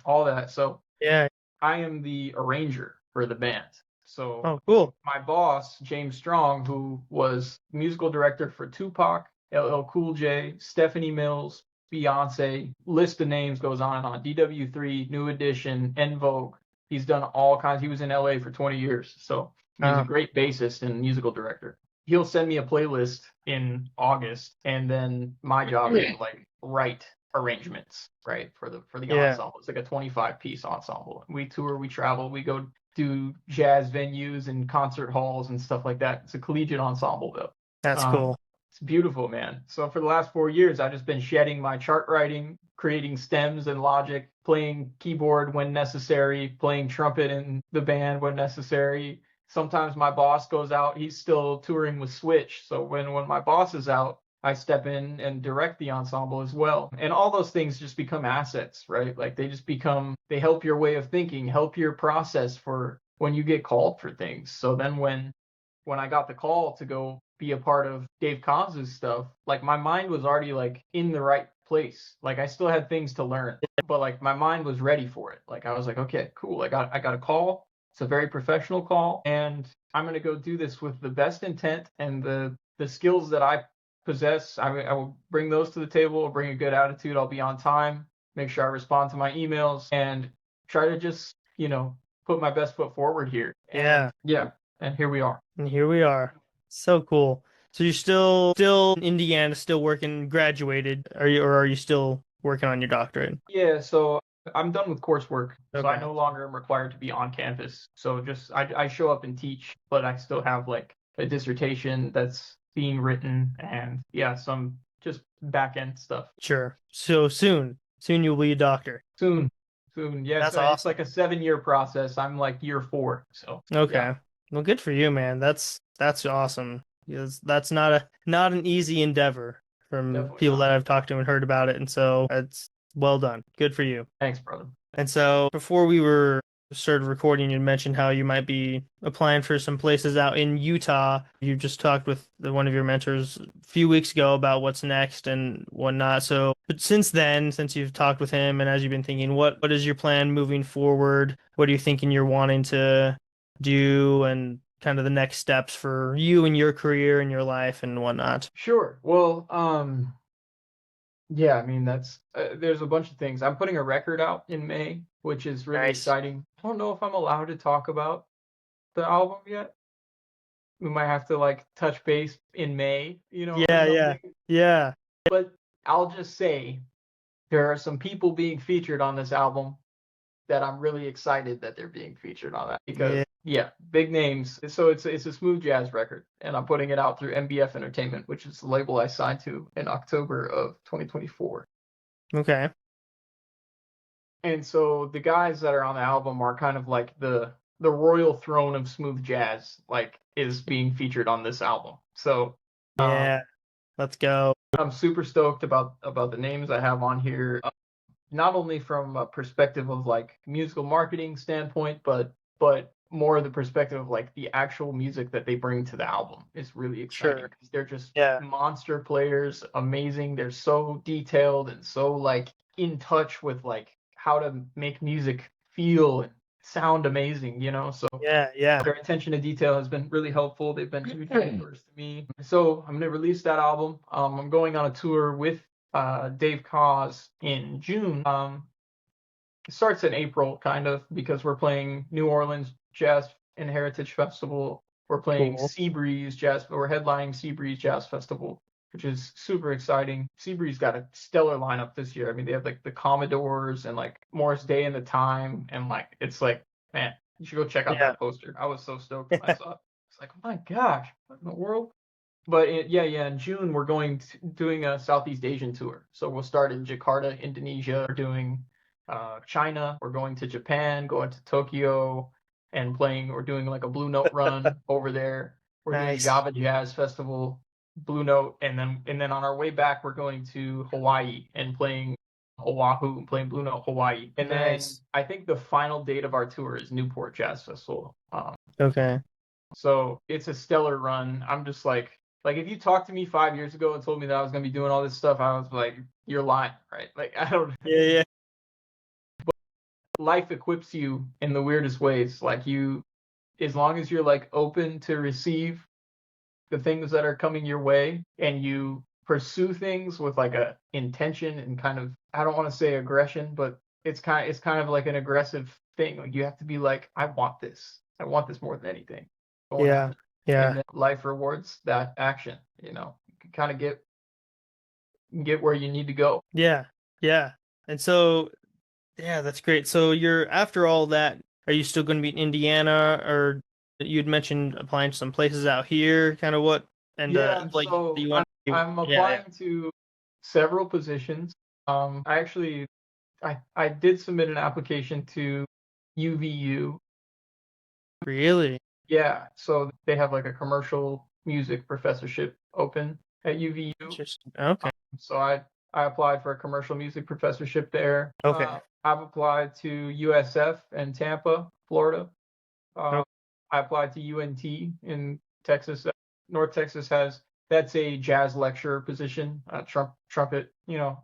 all that. So yeah, I am the arranger for the band. So cool. My boss, James Strong, who was musical director for Tupac, LL Cool J, Stephanie Mills, Beyonce, list of names goes on and on. DW3, New Edition, En Vogue. He's done all kinds. He was in LA for 20 years. So he's a great bassist and musical director. He'll send me a playlist in August, and then my job is to like write arrangements, right, for the ensemble. It's like a 25-piece ensemble. We tour, we travel, we go do jazz venues and concert halls and stuff like that. It's a collegiate ensemble, though. That's cool. It's beautiful, man. So for the last 4 years, I've just been shedding my chart writing, creating stems and logic, playing keyboard when necessary, playing trumpet in the band when necessary. Sometimes my boss goes out, he's still touring with Switch. So when my boss is out, I step in and direct the ensemble as well. And all those things just become assets, right? Like they help your way of thinking, help your process for when you get called for things. So then when I got the call to go be a part of Dave Cos's stuff, like my mind was already like in the right place. Like I still had things to learn, but like my mind was ready for it. Like I was like, okay, cool. I got a call. It's a very professional call, and I'm gonna go do this with the best intent and the skills that I possess. I will bring those to the table. I'll bring a good attitude. I'll be on time. Make sure I respond to my emails and try to just put my best foot forward here. Yeah. And here we are. And here we are. So cool. So you're still in Indiana, still working, graduated, or are you still working on your doctorate? Yeah, so I'm done with coursework, so I Okay. no longer am required to be on campus. So just I show up and teach, but I still have like a dissertation that's being written and some just back end stuff. Sure. So soon you'll be a doctor. Soon. Yeah, That's so it's awesome. like a 7-year process. I'm like year 4, so Okay. yeah. Well, good for you, man. That's awesome. Yes, that's not an easy endeavor from Definitely people not. that I've talked to and heard about it, and so it's well done. Good for you. Thanks, brother. And so before we were started recording, you mentioned how you might be applying for some places out in Utah. You just talked with one of your mentors a few weeks ago about what's next and whatnot. So, but since then, since you've talked with him and as you've been thinking, what is your plan moving forward? What are you thinking you're wanting to do and kind of the next steps for you and your career and your life and whatnot? Sure. Well, yeah, I mean that's there's a bunch of things. I'm putting a record out in May, which is really Nice. exciting. I don't know if I'm allowed to talk about the album yet. We might have to like touch base in May, or Yeah, yeah, something. yeah, But I'll just say there are some people being featured on this album that I'm really excited that they're being featured on that because yeah. yeah, big names. So it's a smooth jazz record, and I'm putting it out through MBF Entertainment, which is the label I signed to in October of 2024. Okay. And so the guys that are on the album are kind of like the royal throne of smooth jazz, like is being featured on this album. So Yeah. Let's go. I'm super stoked about the names I have on here. Not only from a perspective of like musical marketing standpoint, but more the perspective of like the actual music that they bring to the album is really exciting Sure. because they're just Yeah. monster players, amazing. They're so detailed and so like in touch with like how to make music feel and sound amazing, So Yeah, yeah. their attention to detail has been really helpful. They've been huge mentors to me. So I'm gonna release that album. I'm going on a tour with Dave Cos in June. It starts in April, kind of, because we're playing New Orleans Jazz and Heritage Festival. We're playing Cool. Seabreeze Jazz. We're headlining Seabreeze Jazz Festival, which is super exciting. Seabreeze got a stellar lineup this year. I mean, they have like the Commodores and like Morris Day and the Time, and like it's like, man, you should go check out Yeah. that poster. I was so stoked when I saw it. It's like, oh my gosh, what in the world? But in June we're doing a Southeast Asian tour. So we'll start in Jakarta, Indonesia. We're doing China. We're going to Japan, going to Tokyo, and playing. We're doing like a Blue Note run over there. We're doing Nice. Java Jazz Festival, Blue Note, and then on our way back we're going to Hawaii and playing Oahu and playing Blue Note Hawaii. And then Nice. I think the final date of our tour is Newport Jazz Festival. Okay. So it's a stellar run. I'm just like if you talked to me 5 years ago and told me that I was gonna be doing all this stuff, I was like, you're lying, right? Like I don't. Yeah, yeah. Life equips you in the weirdest ways. Like as long as you're like open to receive the things that are coming your way and you pursue things with like a intention and kind of, I don't want to say aggression, but it's kind of like an aggressive thing. Like you have to be like, I want this. I want this more than anything. Going Yeah. after it. And Yeah. then life rewards that action. You can kind of get where you need to go. Yeah. Yeah. And so, yeah, that's great. So you're after all that, are you still going to be in Indiana or you'd mentioned applying to some places out here, kind of what and Yeah, like do so you I'm want I'm yeah, yeah. applying to several positions. I actually I did submit an application to UVU. Really? Yeah, so they have like a commercial music professorship open at UVU. Interesting. Okay. So I applied for a commercial music professorship there. Okay. I've applied to USF in Tampa, Florida. Okay. I applied to UNT in Texas. North Texas has that's a jazz lecturer position, trumpet.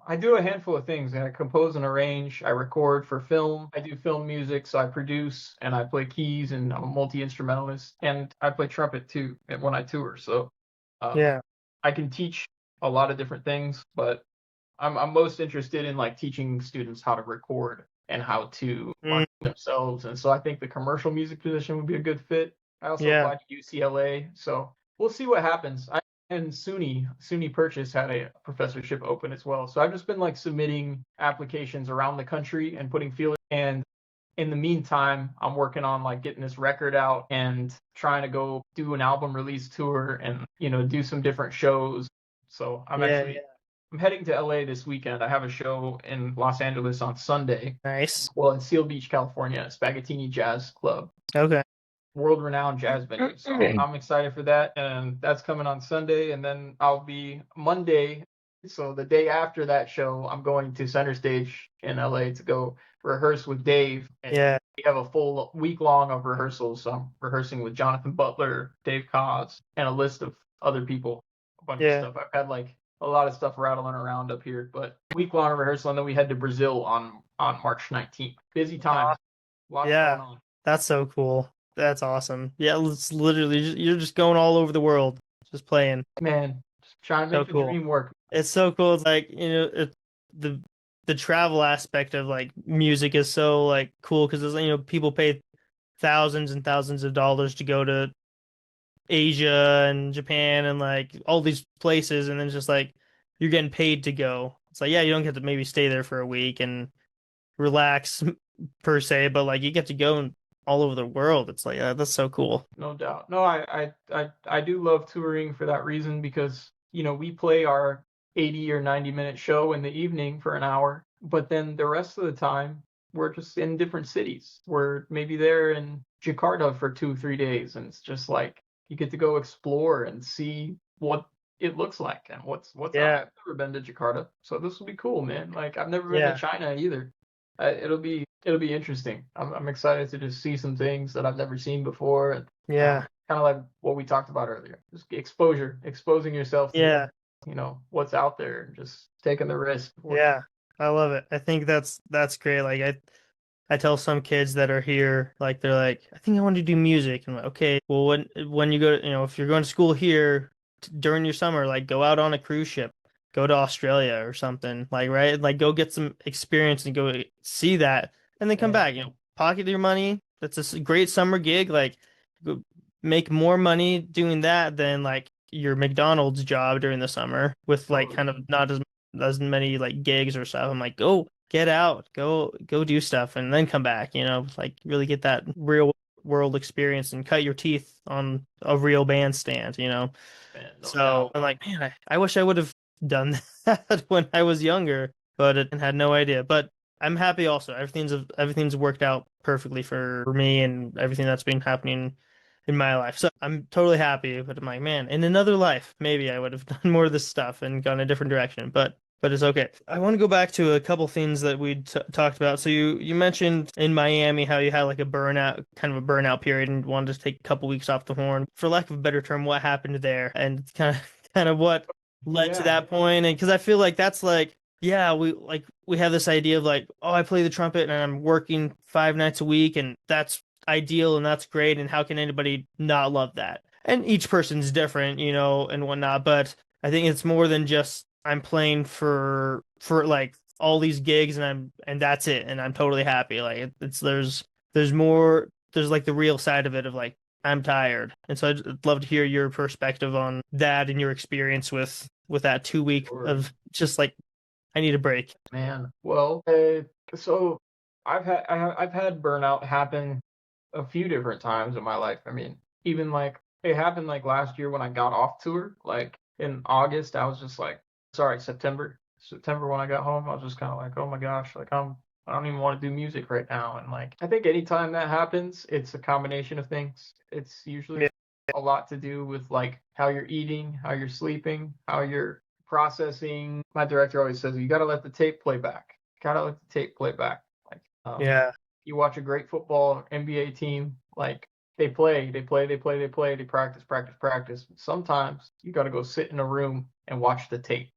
I do a handful of things. I compose and arrange. I record for film. I do film music, so I produce and I play keys, and I'm a multi instrumentalist. And I play trumpet too when I tour. So um, Yeah. I can teach a lot of different things, but I'm most interested in like teaching students how to record and how to Mm, market themselves. And so I think the commercial music position would be a good fit. I also yeah. applied to UCLA, so we'll see what happens. And SUNY Purchase had a professorship open as well. So I've just been like submitting applications around the country and putting feelers. And in the meantime, I'm working on like getting this record out and trying to go do an album release tour and do some different shows. So Yeah. Yeah. I'm heading to LA this weekend. I have a show in Los Angeles on Sunday. Nice. Well, in Seal Beach, California, Spaghettini Jazz Club, Okay. world-renowned jazz venue. So I'm excited for that, and that's coming on Sunday. And then I'll be Monday. So the day after that show, I'm going to Center Stage in LA to go rehearse with Dave. And Yeah. we have a full week long of rehearsals. So I'm rehearsing with Jonathan Butler, Dave Koz, and a list of other people. A bunch of Yeah. stuff. I've had like a lot of stuff rattling around up here, but week long rehearsal, and then we head to Brazil on March 19th. Busy times. Lots Yeah. going on. That's so cool. That's awesome. Yeah, it's literally you're just going all over the world, just playing. Man, just trying to So make the cool. dream work. It's so cool. It's like, the the travel aspect of like music is so like cool because people pay thousands and thousands of dollars to go to Asia and Japan and like all these places, and then it's just like you're getting paid to go. It's like, yeah, you don't get to maybe stay there for a week and relax per se, but like you get to go all over the world. It's like, that's so cool. No doubt. No, I do love touring for that reason because, we play our 80 or 90-minute show in the evening for an hour, but then the rest of the time we're just in different cities. We're maybe there in Jakarta for 2, 3 days, and it's just like you get to go explore and see what it looks like and what's Yeah. I've never been to Jakarta, so this will be cool, man. Like I've never been Yeah. to China either. It'll be interesting. I'm excited to just see some things that I've never seen before. And, Yeah. kind of like what we talked about earlier, just exposing yourself to Yeah. what's out there and just taking the risk. Yeah. I love it. I think that's great. Like I tell some kids that are here, like they're like, I think I want to do music. I'm like, okay, well when you go, if you're going to school here during your summer, like go out on a cruise ship, go to Australia or something, like right, like go get some experience and go see that, and then come Yeah. back. Pocket your money. That's a great summer gig. Like go make more money doing that than like your McDonald's job during the summer with like kind of not as many like gigs or stuff. I'm like, go get out, go do stuff, and then come back. Like really get that real world experience and cut your teeth on a real bandstand. Man, no So doubt. I'm like, man, I wish I would have done that when I was younger, but it had no idea. But I'm happy also. Everything's worked out perfectly for me and everything that's been happening in my life. So I'm totally happy. But I'm like, man, in another life, maybe I would have done more of this stuff and gone a different direction. But it's okay. I want to go back to a couple things that we talked about. So you mentioned in Miami how you had like kind of a burnout period, and wanted to take a couple weeks off the horn. For lack of a better term, what happened there, and kind of what led to that point? And because I feel like that's like, yeah, we have this idea of like, oh, I play the trumpet and I'm working 5 nights a week, and that's ideal and that's great. And how can anybody not love that? And each person's different, and whatnot. But I think it's more than just I'm playing for like all these gigs and that's it, and I'm totally happy. Like there's more. There's like the real side of it of like I'm tired, and so I'd love to hear your perspective on that and your experience with that 2 week of just like I need a break. Man, well, so I've had burnout happen a few different times in my life. I mean, even like it happened like last year when I got off tour, like in August, I was just like, sorry, September. September when I got home, I was just kind of like, oh my gosh, like I don't even want to do music right now. And like, I think anytime that happens, it's a combination of things. It's usually Yeah. a lot to do with like how you're eating, how you're sleeping, how you're processing. My director always says, you got to let the tape play back. Gotta let the tape play back. Like, Yeah. you watch a great football NBA team, like they play, they practice. Sometimes you got to go sit in a room and watch the tape.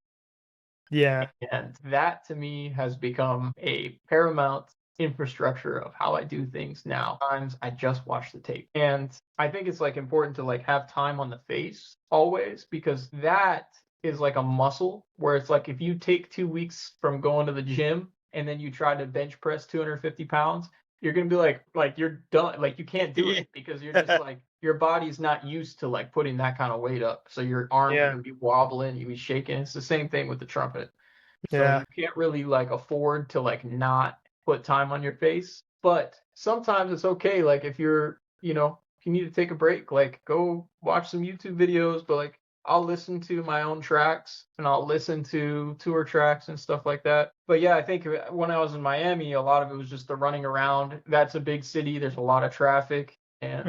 Yeah. And that to me has become a paramount infrastructure of how I do things now. Sometimes I just watch the tape. And I think it's like important to like have time on the face always, because that is like a muscle where it's like if you take 2 weeks from going to the gym and then you try to bench press 250 pounds, you're gonna be like you're done. Like you can't do it because you're just like your body's not used to like putting that kind of weight up. So your arms are Yeah. gonna be wobbling, you be shaking. It's the same thing with the trumpet. So Yeah. you can't really like afford to like not put time on your face. But sometimes it's okay. Like if you're, if you need to take a break, like go watch some YouTube videos, but like I'll listen to my own tracks and I'll listen to tour tracks and stuff like that. But yeah, I think when I was in Miami, a lot of it was just the running around. That's a big city. There's a lot of traffic. And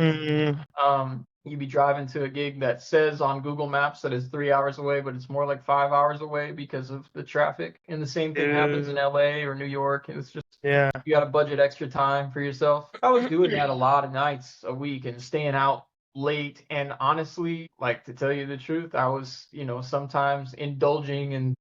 Mm, you'd be driving to a gig that says on Google Maps that it's 3 hours away, but it's more like 5 hours away because of the traffic. And the same thing happens in dude. LA or New York. It's just Yeah. you got to budget extra time for yourself. I was doing that a lot of nights a week and staying out late. And honestly, like to tell you the truth, I was, sometimes indulging in,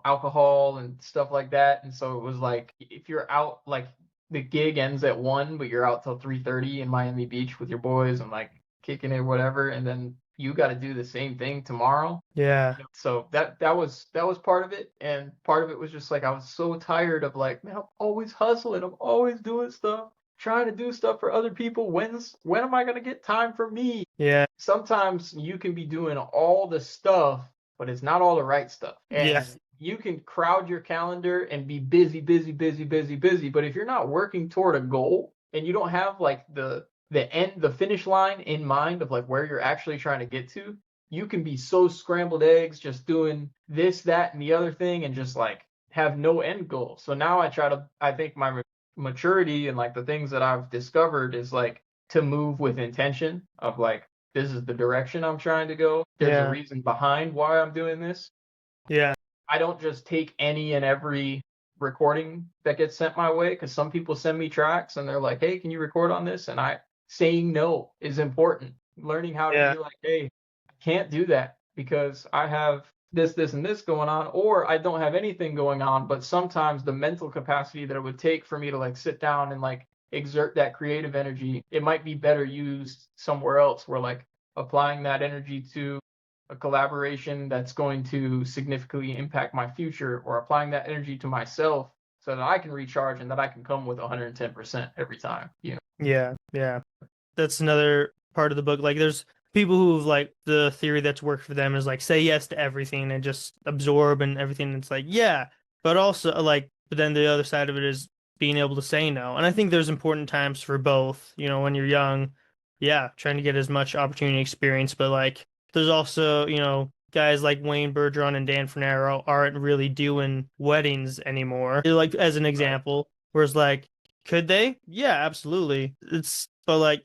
alcohol and stuff like that. And so it was like if you're out, like the gig ends at 1, but you're out till 3:30 in Miami Beach with your boys and like kicking it, whatever, and then you got to do the same thing tomorrow. Yeah. So that was part of it, and part of it was just like I was so tired of like, man, I'm always hustling, I'm always doing stuff, trying to do stuff for other people. When am I gonna get time for me? Yeah. Sometimes you can be doing all the stuff, but it's not all the right stuff, and Yes. you can crowd your calendar and be busy, busy, busy, busy, busy. But if you're not working toward a goal and you don't have like the finish line in mind of like where you're actually trying to get to, you can be so scrambled eggs just doing this, that, and the other thing and just like have no end goal. So now I think my maturity and like the things that I've discovered is like to move with intention of like, this is the direction I'm trying to go. There's a Yeah. reason behind why I'm doing this. Yeah. I don't just take any and every recording that gets sent my way because some people send me tracks and they're like, hey, can you record on this? And saying no is important. Learning how to Yeah. be like, hey, I can't do that because I have this, and this going on, or I don't have anything going on. But sometimes the mental capacity that it would take for me to like sit down and like exert that creative energy, it might be better used somewhere else where like applying that energy to a collaboration that's going to significantly impact my future or applying that energy to myself so that I can recharge and that I can come with 110% every time. Yeah. Yeah. That's another part of the book. Like, there's people who've like the theory that's worked for them is like say yes to everything and just absorb and everything. It's like, yeah, but also like, but then the other side of it is being able to say no. And I think there's important times for both. When you're young, yeah, trying to get as much opportunity experience, but like, there's also, guys like Wayne Bergeron and Dan Fernero aren't really doing weddings anymore. Like, as an Right. example, whereas like, could they? Yeah, absolutely. But like,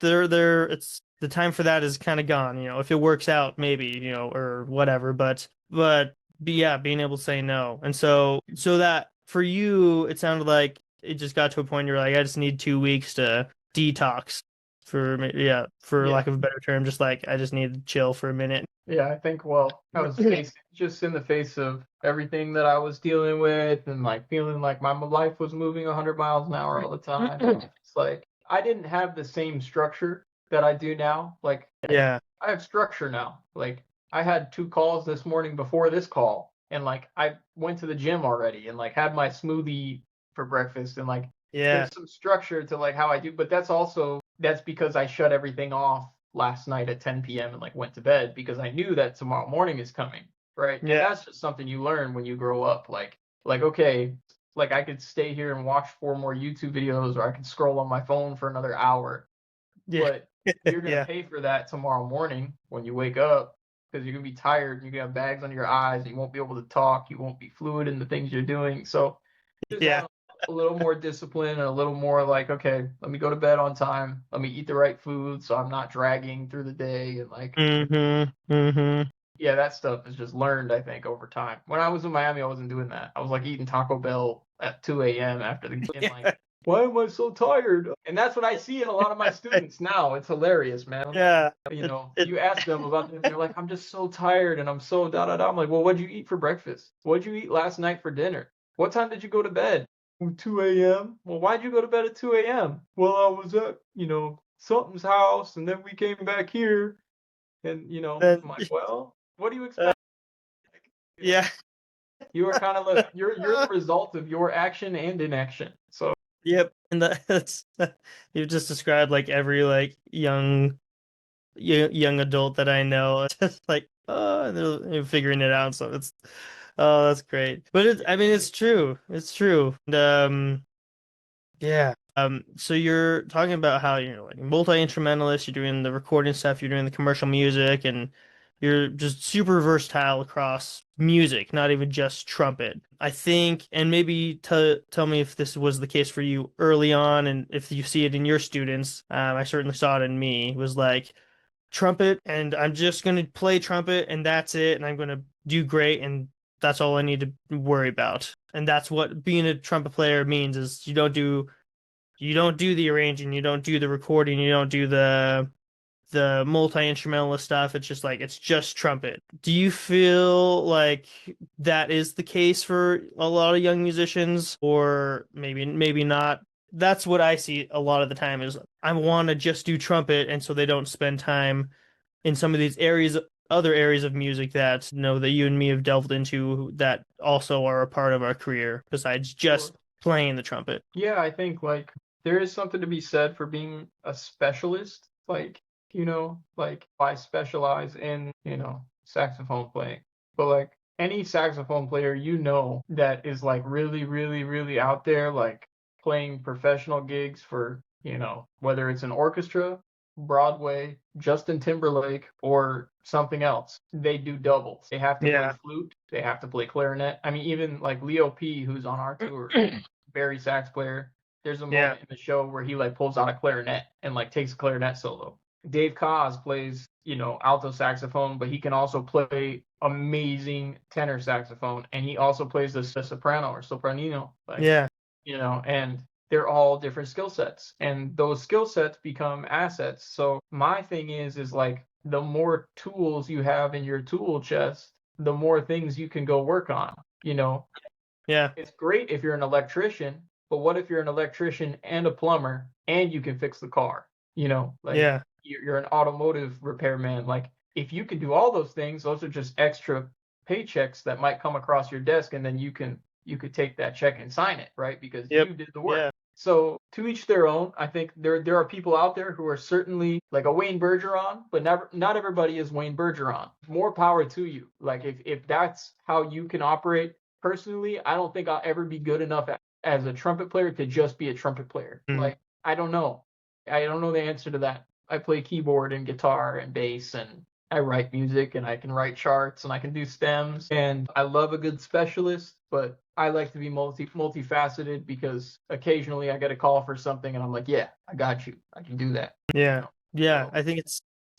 they're it's the time for that is kind of gone. If it works out, maybe, or whatever. But yeah, being able to say no, and so that for you, it sounded like it just got to a point you're like, I just need 2 weeks to detox, for Yeah. lack of a better term, just like I just need to chill for a minute. Yeah, I think, well, I was just in the face of everything that I was dealing with and like feeling like my life was moving 100 miles an hour all the time. It's like I didn't have the same structure that I do now. Like Yeah, I have structure now. Like I had 2 calls this morning before this call, and like I went to the gym already and like had my smoothie for breakfast, and like yeah, there's some structure to like how I do, but that's because I shut everything off last night at 10 p.m. and like went to bed because I knew that tomorrow morning is coming, right? And yeah, that's just something you learn when you grow up. Like okay, like I could stay here and watch 4 more YouTube videos, or I could scroll on my phone for another hour, yeah, but you're gonna yeah, pay for that tomorrow morning when you wake up. because you're gonna be tired and you're gonna have bags under your eyes and you won't be able to talk, you won't be fluid in the things you're doing. So just Yeah. have a little more discipline and a little more like, okay, let me go to bed on time, let me eat the right food so I'm not dragging through the day and like yeah, that stuff is just learned, I think, over time. When I was in Miami, I wasn't doing that. I was like eating Taco Bell at 2 a.m. after the game, like, Yeah. why am I so tired? And that's what I see in a lot of my students now. It's hilarious, man. Yeah. You It, know, it, you ask them about this, they're like, I'm just so tired and I'm so da da da. I'm like, well, what'd you eat for breakfast? What'd you eat last night for dinner? What time did you go to bed? 2 a.m. Well, why'd you go to bed at 2 a.m.? Well, I was at, something's house and then we came back here and, then, I'm like, well, what do you uh, expect? You know, yeah. you are kind of like you're the result of your action and inaction. So Yep. And that's you've just described like every like young adult that I know, just like they're figuring it out. So it's oh, that's great. But I mean, it's true. It's true. And, yeah. So you're talking about how you're like multi-instrumentalist, you're doing the recording stuff, you're doing the commercial music, and you're just super versatile across music, not even just trumpet. I think, and maybe tell me if this was the case for you early on, and if you see it in your students. I certainly saw it in me. Was like trumpet, and I'm just gonna play trumpet, and that's it, and I'm gonna do great, and that's all I need to worry about. And that's what being a trumpet player means is you don't do the arranging, you don't do the recording, you don't do the multi-instrumentalist stuff. It's just like it's just trumpet. Do you feel like that is the case for a lot of young musicians, or maybe not? That's what I see a lot of the time is I want to just do trumpet, and so they don't spend time in some of these other areas of music that that you and me have delved into that also are a part of our career besides sure. just playing the trumpet. Yeah, I think like there is something to be said for being a specialist. Like, like I specialize in, saxophone playing. But like any saxophone player that is like really, really, really out there, like playing professional gigs for, whether it's an orchestra, Broadway, Justin Timberlake, or something else, they do doubles. They have to play Yeah. flute, they have to play clarinet. I mean, even like Leo P, who's on our tour, Barry sax player. There's a Yeah. moment in the show where he like pulls out a clarinet and like takes a clarinet solo. Dave Koz plays, alto saxophone, but he can also play amazing tenor saxophone, and he also plays the soprano or sopranino, like Yeah. and they're all different skill sets, and those skill sets become assets. So my thing is like the more tools you have in your tool chest, the more things you can go work on. Yeah. It's great if you're an electrician, but what if you're an electrician and a plumber and you can fix the car? Like Yeah. you're an automotive repairman. Like if you can do all those things, those are just extra paychecks that might come across your desk, and then you could take that check and sign it, right? Because Yep. you did the work. Yeah. So to each their own. I think there are people out there who are certainly like a Wayne Bergeron, but not everybody is Wayne Bergeron. More power to you. Like if that's how you can operate. Personally, I don't think I'll ever be good enough as a trumpet player to just be a trumpet player. Mm. Like I don't know. I don't know the answer to that. I play keyboard and guitar and bass, and I write music and I can write charts and I can do stems, and I love a good specialist, but I like to be multifaceted because occasionally I get a call for something and I'm like, yeah, I got you. I can do that. Yeah. Yeah. So I think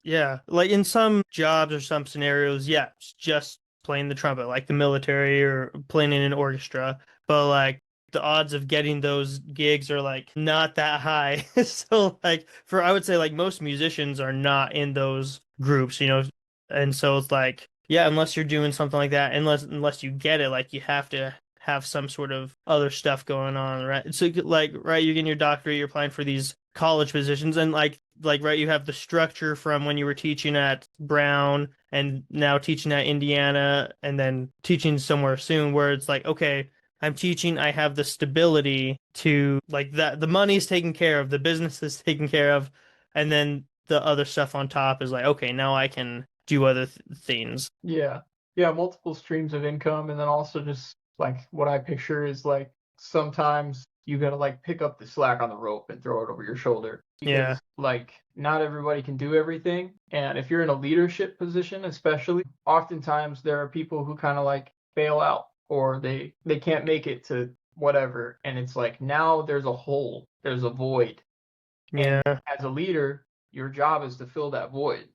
yeah. Like in some jobs or some scenarios, yeah, it's just playing the trumpet, like the military or playing in an orchestra. But like the odds of getting those gigs are like not that high. So like I would say like most musicians are not in those groups. And so it's like, yeah, unless you're doing something like that, unless you get it, like you have to have some sort of other stuff going on, right? So like, right, you're getting your doctorate, you're applying for these college positions, and right, you have the structure from when you were teaching at Brown and now teaching at Indiana and then teaching somewhere soon, where it's like, okay, I'm teaching, I have the stability to like that, the money's taken care of, the business is taken care of, and then the other stuff on top is like, okay, now I can do other things. yeah, yeah, multiple streams of income, and then also just like what I picture is like sometimes you gotta like pick up the slack on the rope and throw it over your shoulder. Yeah. because like not everybody can do everything. And if you're in a leadership position, especially, oftentimes there are people who kind of like fail out or they can't make it to whatever. And it's like now there's a hole, there's a void. And Yeah. as a leader, your job is to fill that void.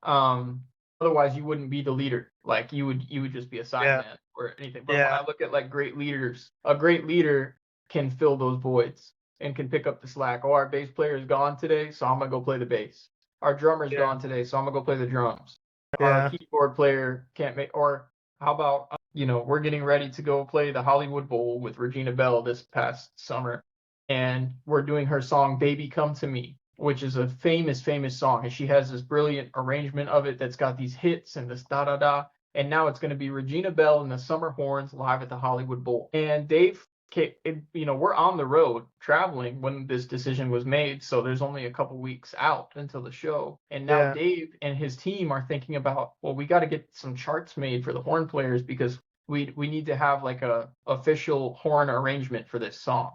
Um, Otherwise you wouldn't be the leader. Like you would just be a Yeah. sideman or anything. But when Yeah. I look at like great leaders, a great leader can fill those voids and can pick up the slack. Oh, our bass player is gone today, so I'm gonna go play the bass. Our drummer's Yeah. gone today, so I'm gonna go play the drums. Our Yeah. keyboard player can't make. Or how about we're getting ready to go play the Hollywood Bowl with Regina Bell this past summer, and we're doing her song "Baby Come to Me," which is a famous song, and she has this brilliant arrangement of it that's got these hits and this da da da. And now it's going to be Regina Bell and the Summer Horns live at the Hollywood Bowl. And Dave, we're on the road traveling when this decision was made, so there's only a couple weeks out until the show. And now Yeah. Dave and his team are thinking about, well, we got to get some charts made for the horn players because we need to have like a official horn arrangement for this song.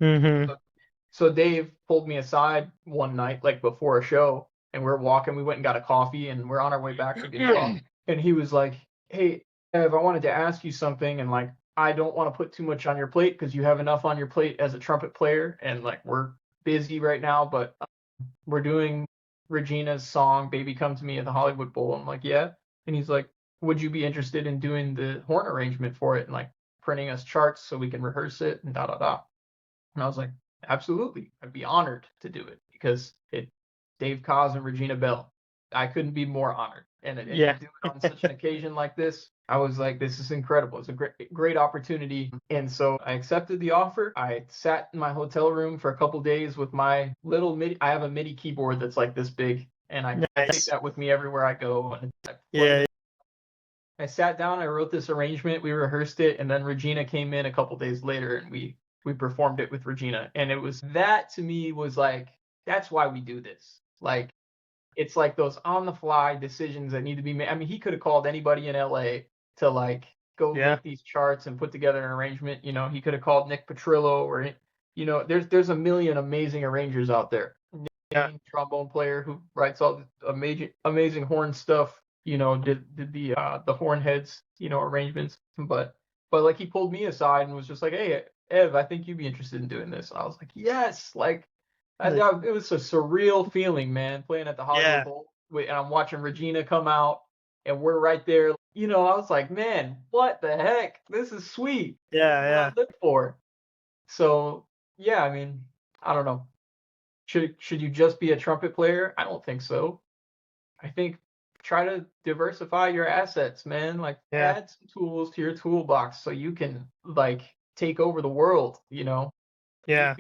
Mm-hmm. So Dave pulled me aside one night, like before a show, and we're walking. We went and got a coffee, and we're on our way back to get coffee. And he was like, "Hey, Ev, I wanted to ask you something, and like, I don't want to put too much on your plate because you have enough on your plate as a trumpet player, and like, we're busy right now, but we're doing Regina's song, Baby Come to Me at the Hollywood Bowl." I'm like, "Yeah." And he's like, "Would you be interested in doing the horn arrangement for it and like printing us charts so we can rehearse it and da da da?" And I was like, absolutely. I'd be honored to do it because Dave Koz and Regina Bell. I couldn't be more honored. And to Yeah. do it on such an occasion like this, I was like, this is incredible. It's a great opportunity. And so I accepted the offer. I sat in my hotel room for a couple days with my little MIDI. I have a MIDI keyboard that's like this big, and I take Nice. that with me everywhere I go. And I Yeah. I sat down, I wrote this arrangement, we rehearsed it, and then Regina came in a couple days later and we performed it with Regina. And it was that to me was like, that's why we do this. Like it's like those on the fly decisions that need to be made. I mean, he could have called anybody in LA to like go Yeah. make these charts and put together an arrangement. He could have called Nick Petrillo or there's a million amazing arrangers out there. Yeah. Trombone player who writes all this amazing horn stuff. Did the horn heads, arrangements. But like he pulled me aside and was just like, "Hey, Ev, I think you'd be interested in doing this." I was like, "Yes!" Like it was a surreal feeling, man, playing at the Hollywood Yeah. Bowl, and I'm watching Regina come out, and we're right there. I was like, "Man, what the heck? This is sweet. Yeah. What I Yeah. live for." So yeah, I mean, I don't know. Should you just be a trumpet player? I don't think so. I think try to diversify your assets, man. Like Yeah. add some tools to your toolbox so you can like take over the world. Yeah.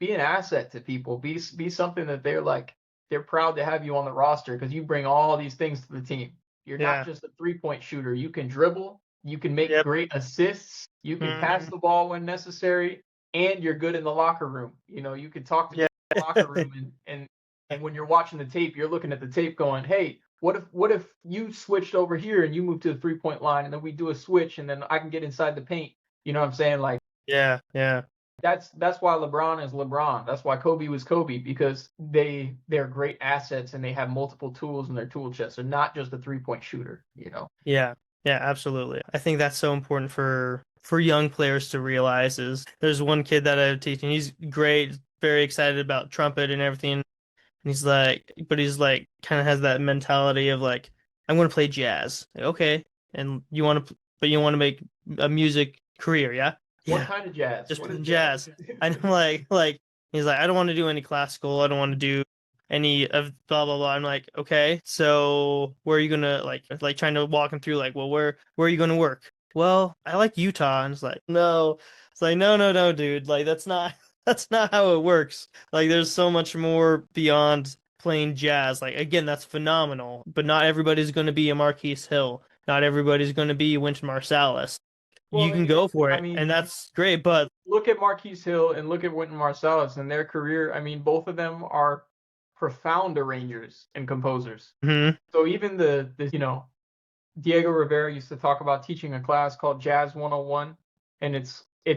Be an asset to people. Be something that they're proud to have you on the roster because you bring all these things to the team. You're not Yeah. just a 3-point shooter. You can dribble, you can make Yep. great assists, you can pass Mm-hmm. the ball when necessary, and you're good in the locker room. You can talk to Yeah. people in the locker room and when you're watching the tape, you're looking at the tape going, "Hey, what if you switched over here and you moved to the 3-point line and then we do a switch and then I can get inside the paint." You know what I'm saying? Like Yeah. Yeah. that's why LeBron is LeBron. That's why Kobe was Kobe because they're great assets and they have multiple tools in their tool chest. They're not just a 3-point shooter. Yeah. Yeah. Absolutely. I think that's so important for young players to realize. Is there's one kid that I'm teaching. He's great, very excited about trumpet and everything. And he's like, kind of has that mentality of like, I'm going to play jazz. Like, okay. And but you want to make a music career, yeah? What Yeah. kind of jazz? Just What is playing jazz? jazz. And I'm like, he's like, I don't want to do any classical. I don't want to do any of blah, blah, blah. I'm like, okay. So where are you going to like trying to walk him through like, well, where are you going to work? Well, I like Utah. And it's like, no. It's like, no, no, no, dude. Like, that's not, that's not how it works. Like, there's so much more beyond playing jazz. Like, again, that's phenomenal, but not everybody's going to be a Marquise Hill. Not everybody's going to be Wynton Marsalis. You Well, can go for I it, and mean, that's great, but look at Marquise Hill and look at Wynton Marsalis and their career. I mean, both of them are profound arrangers and composers. mhm. So even the Diego Rivera used to talk about teaching a class called Jazz 101, and it's a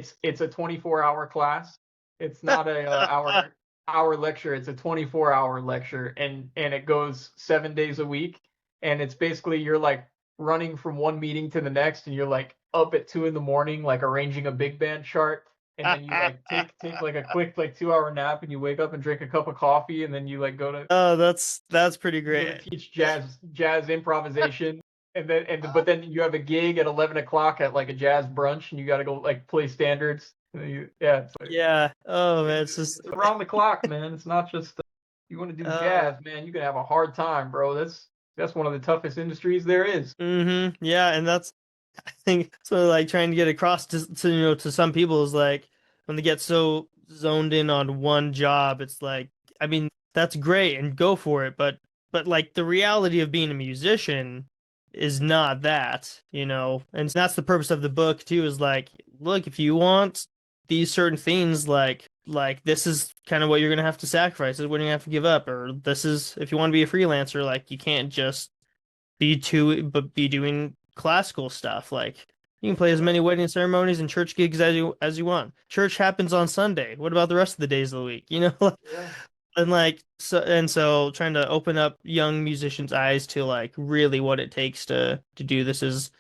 24-hour class. It's not a hour. hour lecture. It's a 24-hour lecture, and it goes 7 days a week. And it's basically you're like running from one meeting to the next, and you're like up at 2 in the morning, like arranging a big band chart. And then you like take like a quick like 2 hour nap, and you wake up and drink a cup of coffee, and then you like Oh, that's pretty go to great. teach jazz improvisation. But then you have a gig at 11 o'clock at like a jazz brunch, and you got to go like play standards. It's like Yeah. Oh man, it's just it's around the clock, man. It's not just you want to do uh jazz, man. You can have a hard time, bro. That's one of the toughest industries there is. yeah, and that's I think so like trying to get across to to some people is like when they get so zoned in on one job, it's like I mean, that's great and go for it, but like the reality of being a musician is not that, And that's the purpose of the book too, is like, look, if you want these certain things, like this is kind of what you're gonna have to sacrifice, this is what you're gonna have to give up, or this is if you want to be a freelancer, like you can't just be doing classical stuff. Like you can play as many wedding ceremonies and church gigs as you want. Church happens on Sunday. What about the rest of the days of the week? Yeah. And like so trying to open up young musicians' eyes to like really what it takes to do this has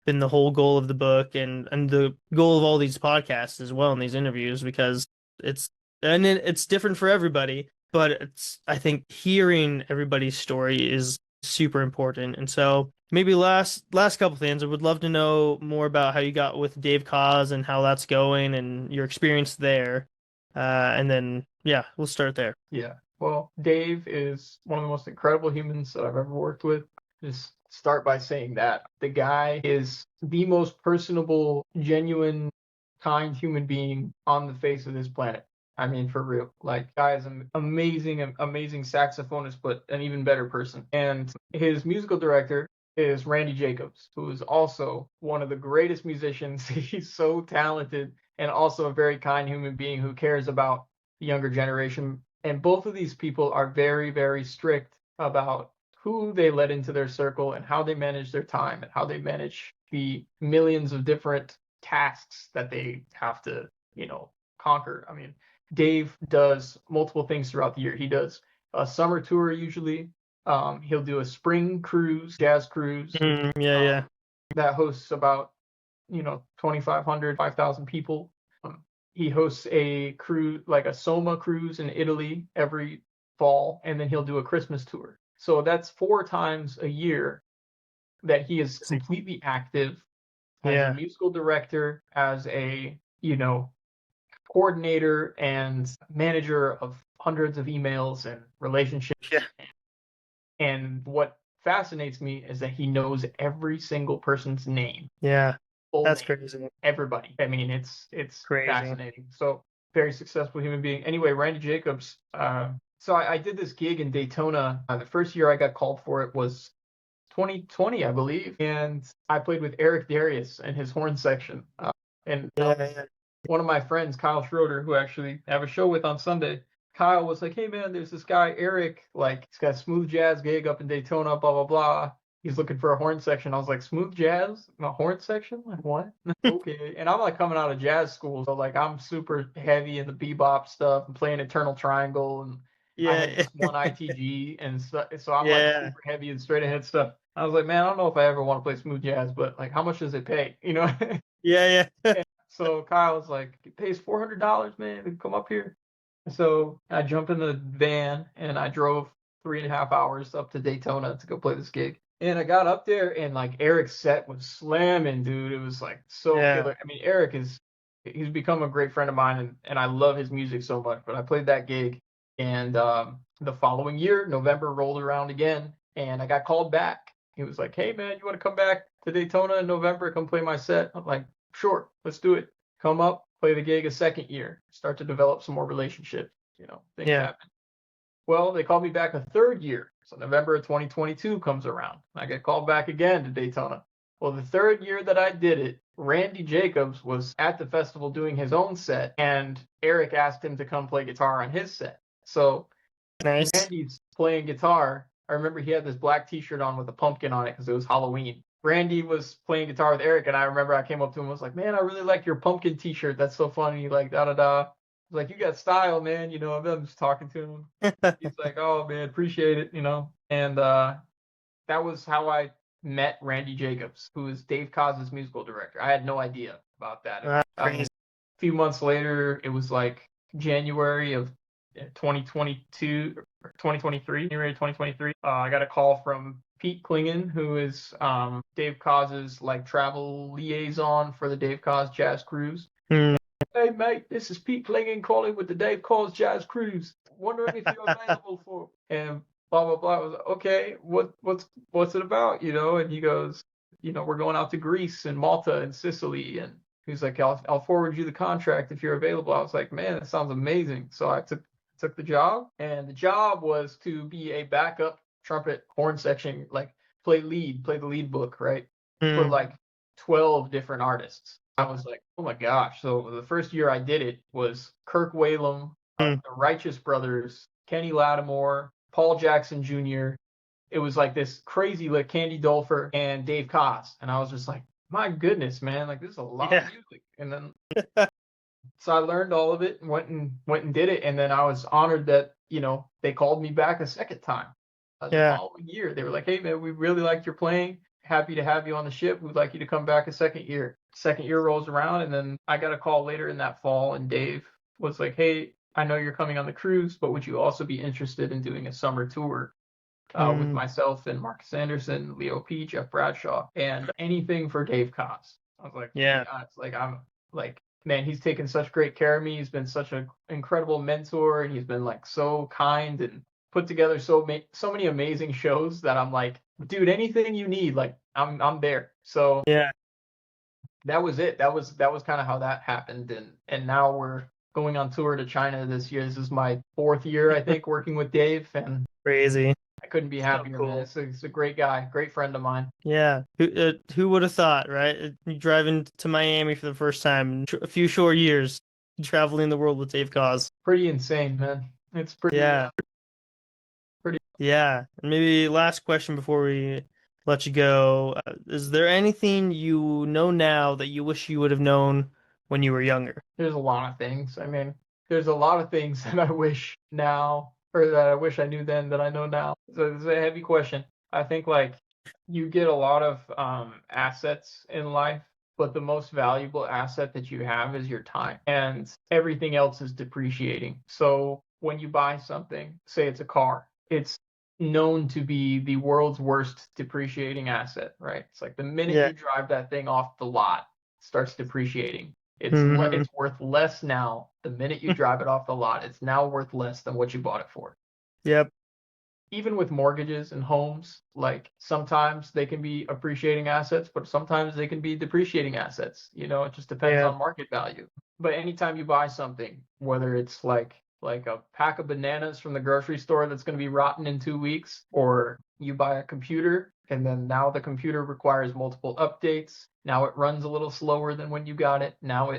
been the whole goal of the book and the goal of all these podcasts as well in these interviews because it's it's different for everybody, but it's I think hearing everybody's story is super important. And so maybe last couple things, I would love to know more about how you got with Dave Koz and how that's going and your experience there. And then yeah, we'll start there. Yeah. Well, Dave is one of the most incredible humans that I've ever worked with. Just start by saying that. The guy is the most personable, genuine, kind human being on the face of this planet. I mean, for real. Like, guy is an amazing saxophonist, but an even better person. And his musical director is Randy Jacobs, who is also one of the greatest musicians. He's so talented and also a very kind human being who cares about the younger generation. And both of these people are very, very strict about who they let into their circle and how they manage their time and how they manage the millions of different tasks that they have to, conquer. I mean, Dave does multiple things throughout the year. He does a summer tour usually. He'll do a spring cruise, jazz cruise, Yeah. that hosts about 2,500, 5,000 people. He hosts a cruise, like a Soma cruise in Italy every fall, and then he'll do a Christmas tour. So that's 4 times a year that he is completely active as a musical director, as a, coordinator and manager of hundreds of emails and relationships. Yeah. And what fascinates me is that he knows every single person's name. Yeah. That's Name, crazy. everybody. I mean, it's crazy. fascinating. So very successful human being. Anyway, Randy Jacobs. So I did this gig in Daytona. The first year I got called for it was 2020, I believe, and I played with Eric Darius and his horn section. One of my friends, Kyle Schroeder, who actually I have a show with on Sunday. Kyle was like, "Hey man, there's this guy Eric. Like he's got a smooth jazz gig up in Daytona. Blah blah blah." He's looking for a horn section. I was like, smooth jazz? A horn section? Like, what? Okay. And I'm like coming out of jazz school. So like I'm super heavy in the bebop stuff and playing Eternal Triangle. And I had just one ITG. And so I'm like super heavy and straight ahead stuff. I was like, man, I don't know if I ever want to play smooth jazz, but like how much does it pay? Yeah. So Kyle was like, it pays $400, man, to come up here. So I jumped in the van and I drove 3.5 hours up to Daytona to go play this gig. And I got up there and like Eric's set was slamming, dude. It was like so killer. I mean, he's become a great friend of mine and I love his music so much. But I played that gig and the following year, November rolled around again and I got called back. He was like, hey man, you want to come back to Daytona in November, come play my set? I'm like, sure, let's do it. Come up, play the gig a second year, start to develop some more relationships, things happen. Well, they called me back a third year. So November of 2022 comes around. I get called back again to Daytona. Well, the third year that I did it, Randy Jacobs was at the festival doing his own set, and Eric asked him to come play guitar on his set. So nice. Randy's playing guitar. I remember he had this black t-shirt on with a pumpkin on it because it was Halloween. Randy was playing guitar with Eric, and I remember I came up to him and was like, man, I really like your pumpkin t-shirt. That's so funny. Like, da-da-da. was like, you got style, man. I'm just talking to him. He's like, oh man, appreciate it. And that was how I met Randy Jacobs, who is Dave Kaz's musical director. I had no idea about that. Crazy. A few months later, it was like January of 2022 or 2023, January 2023. I got a call from Pete Klingon, who is Dave Kaz's like travel liaison for the Dave Kaz Jazz Cruise. Mm. Hey mate, this is Pete Klingon calling with the Dave Kaz Jazz Cruise. Wondering if you're available for and blah blah blah. I was like, okay, what's it about? And he goes, we're going out to Greece and Malta and Sicily, and he's like, I'll forward you the contract if you're available. I was like, man, that sounds amazing. So I took the job, and the job was to be a backup trumpet horn section, like play the lead book, right? For like 12 different artists. I was like, oh my gosh. So the first year I did it was Kirk Whalum, the Righteous Brothers, Kenny Lattimore, Paul Jackson Jr. It was like this crazy, like Candy Dulfer and Dave Kaz. And I was just like, my goodness, man, like this is a lot of music. And then so I learned all of it and went and did it. And then I was honored that, they called me back a second time. The following year. They were like, hey man, we really liked your playing. Happy to have you on the ship. We'd like you to come back a second year. Second year rolls around, and then I got a call later in that fall, and Dave was like, hey, I know you're coming on the cruise, but would you also be interested in doing a summer tour with myself and Marcus Anderson, Leo P, Jeff Bradshaw, and anything for Dave Kaz? I was like, it's like, I'm like, man, he's taken such great care of me. He's been such an incredible mentor, and he's been like so kind and put together so many amazing shows that I'm like, dude, anything you need, like I'm there. So that was it. That was kind of how that happened, and now we're going on tour to China this year. This is my 4th year, I think, working with Dave, and crazy. I couldn't be happier, man. It's a great guy, great friend of mine. Yeah, who would have thought, right? You driving to Miami for the first time in a few short years, traveling the world with Dave Kaz. Pretty insane, man. It's pretty. Yeah. And maybe last question before we let you go. Is there anything you know now that you wish you would have known when you were younger? There's a lot of things. I mean, there's a lot of things that I wish now, or that I wish I knew then that I know now. So it's a heavy question. I think like you get a lot of assets in life, but the most valuable asset that you have is your time, and everything else is depreciating. So when you buy something, say it's a car, it's known to be the world's worst depreciating asset, right? It's like the minute you drive that thing off the lot, it starts depreciating. It's worth less now. The minute you drive it off the lot, it's now worth less than what you bought it for. Yep. Even with mortgages and homes, like sometimes they can be appreciating assets, but sometimes they can be depreciating assets. It just depends on market value. But anytime you buy something, whether it's like a pack of bananas from the grocery store that's going to be rotten in 2 weeks, or you buy a computer and then now the computer requires multiple updates. Now it runs a little slower than when you got it. Now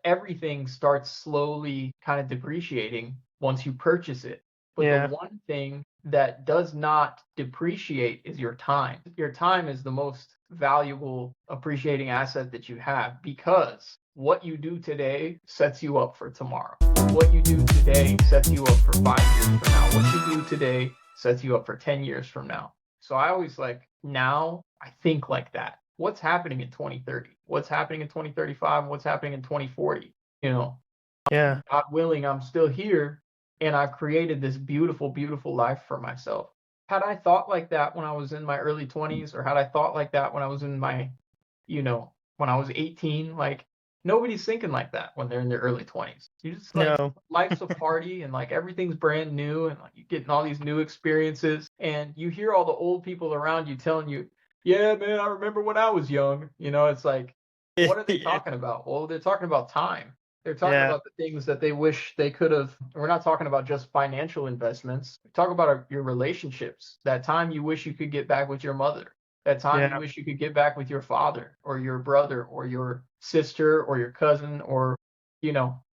everything starts slowly kind of depreciating once you purchase it. But the one thing that does not depreciate is your time. Your time is the most valuable appreciating asset that you have, because what you do today sets you up for tomorrow. What you do today sets you up for 5 years from now. What you do today sets you up for 10 years from now. So I always now I think like that. What's happening in 2030? What's happening in 2035? What's happening in 2040? God willing, I'm still here, and I've created this beautiful, beautiful life for myself. Had I thought like that when I was in my early 20s, or had I thought like that when I was in my, when I was 18, nobody's thinking like that when they're in their early 20s. You just life's a party, and everything's brand new, and you're getting all these new experiences, and you hear all the old people around you telling you, yeah, man, I remember when I was young. It's like, what are they talking about? Well, they're talking about time. They're talking about the things that they wish they could have. We're not talking about just financial investments. We talk about your relationships. That time you wish you could get back with your mother. That time you wish you could get back with your father or your brother or your sister or your cousin, or,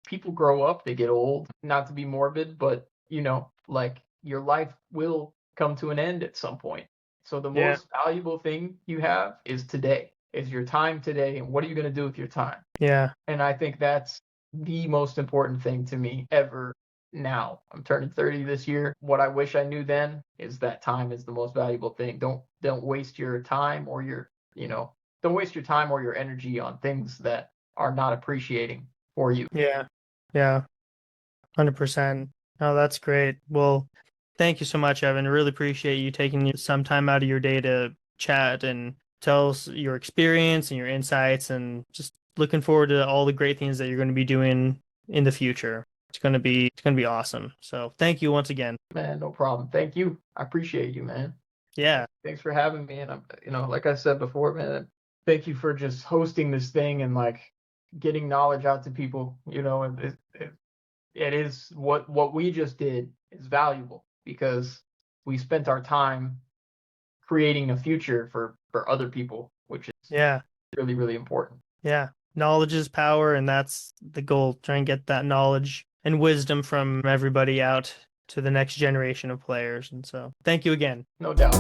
people grow up, they get old. Not to be morbid, but, your life will come to an end at some point. So the most valuable thing you have is today, is your time today. And what are you going to do with your time? Yeah. And I think that's the most important thing to me ever now. I'm turning 30 this year. What I wish I knew then is that time is the most valuable thing. Don't waste your time or don't waste your time or your energy on things that are not appreciating for you. Yeah. Yeah. 100%. Oh, that's great. Well, thank you so much, Evan. I really appreciate you taking some time out of your day to chat and tell us your experience and your insights, and just looking forward to all the great things that you're going to be doing in the future. It's going to be awesome. So, thank you once again. Man, no problem. Thank you. I appreciate you, man. Yeah. Thanks for having me. And like I said before, man, thank you for just hosting this thing and like getting knowledge out to people. And it is what we just did is valuable because we spent our time creating a future for other people, which is really, really important. Yeah. Knowledge is power, and that's the goal. Try and get that knowledge and wisdom from everybody out to the next generation of players. And so, thank you again. No doubt.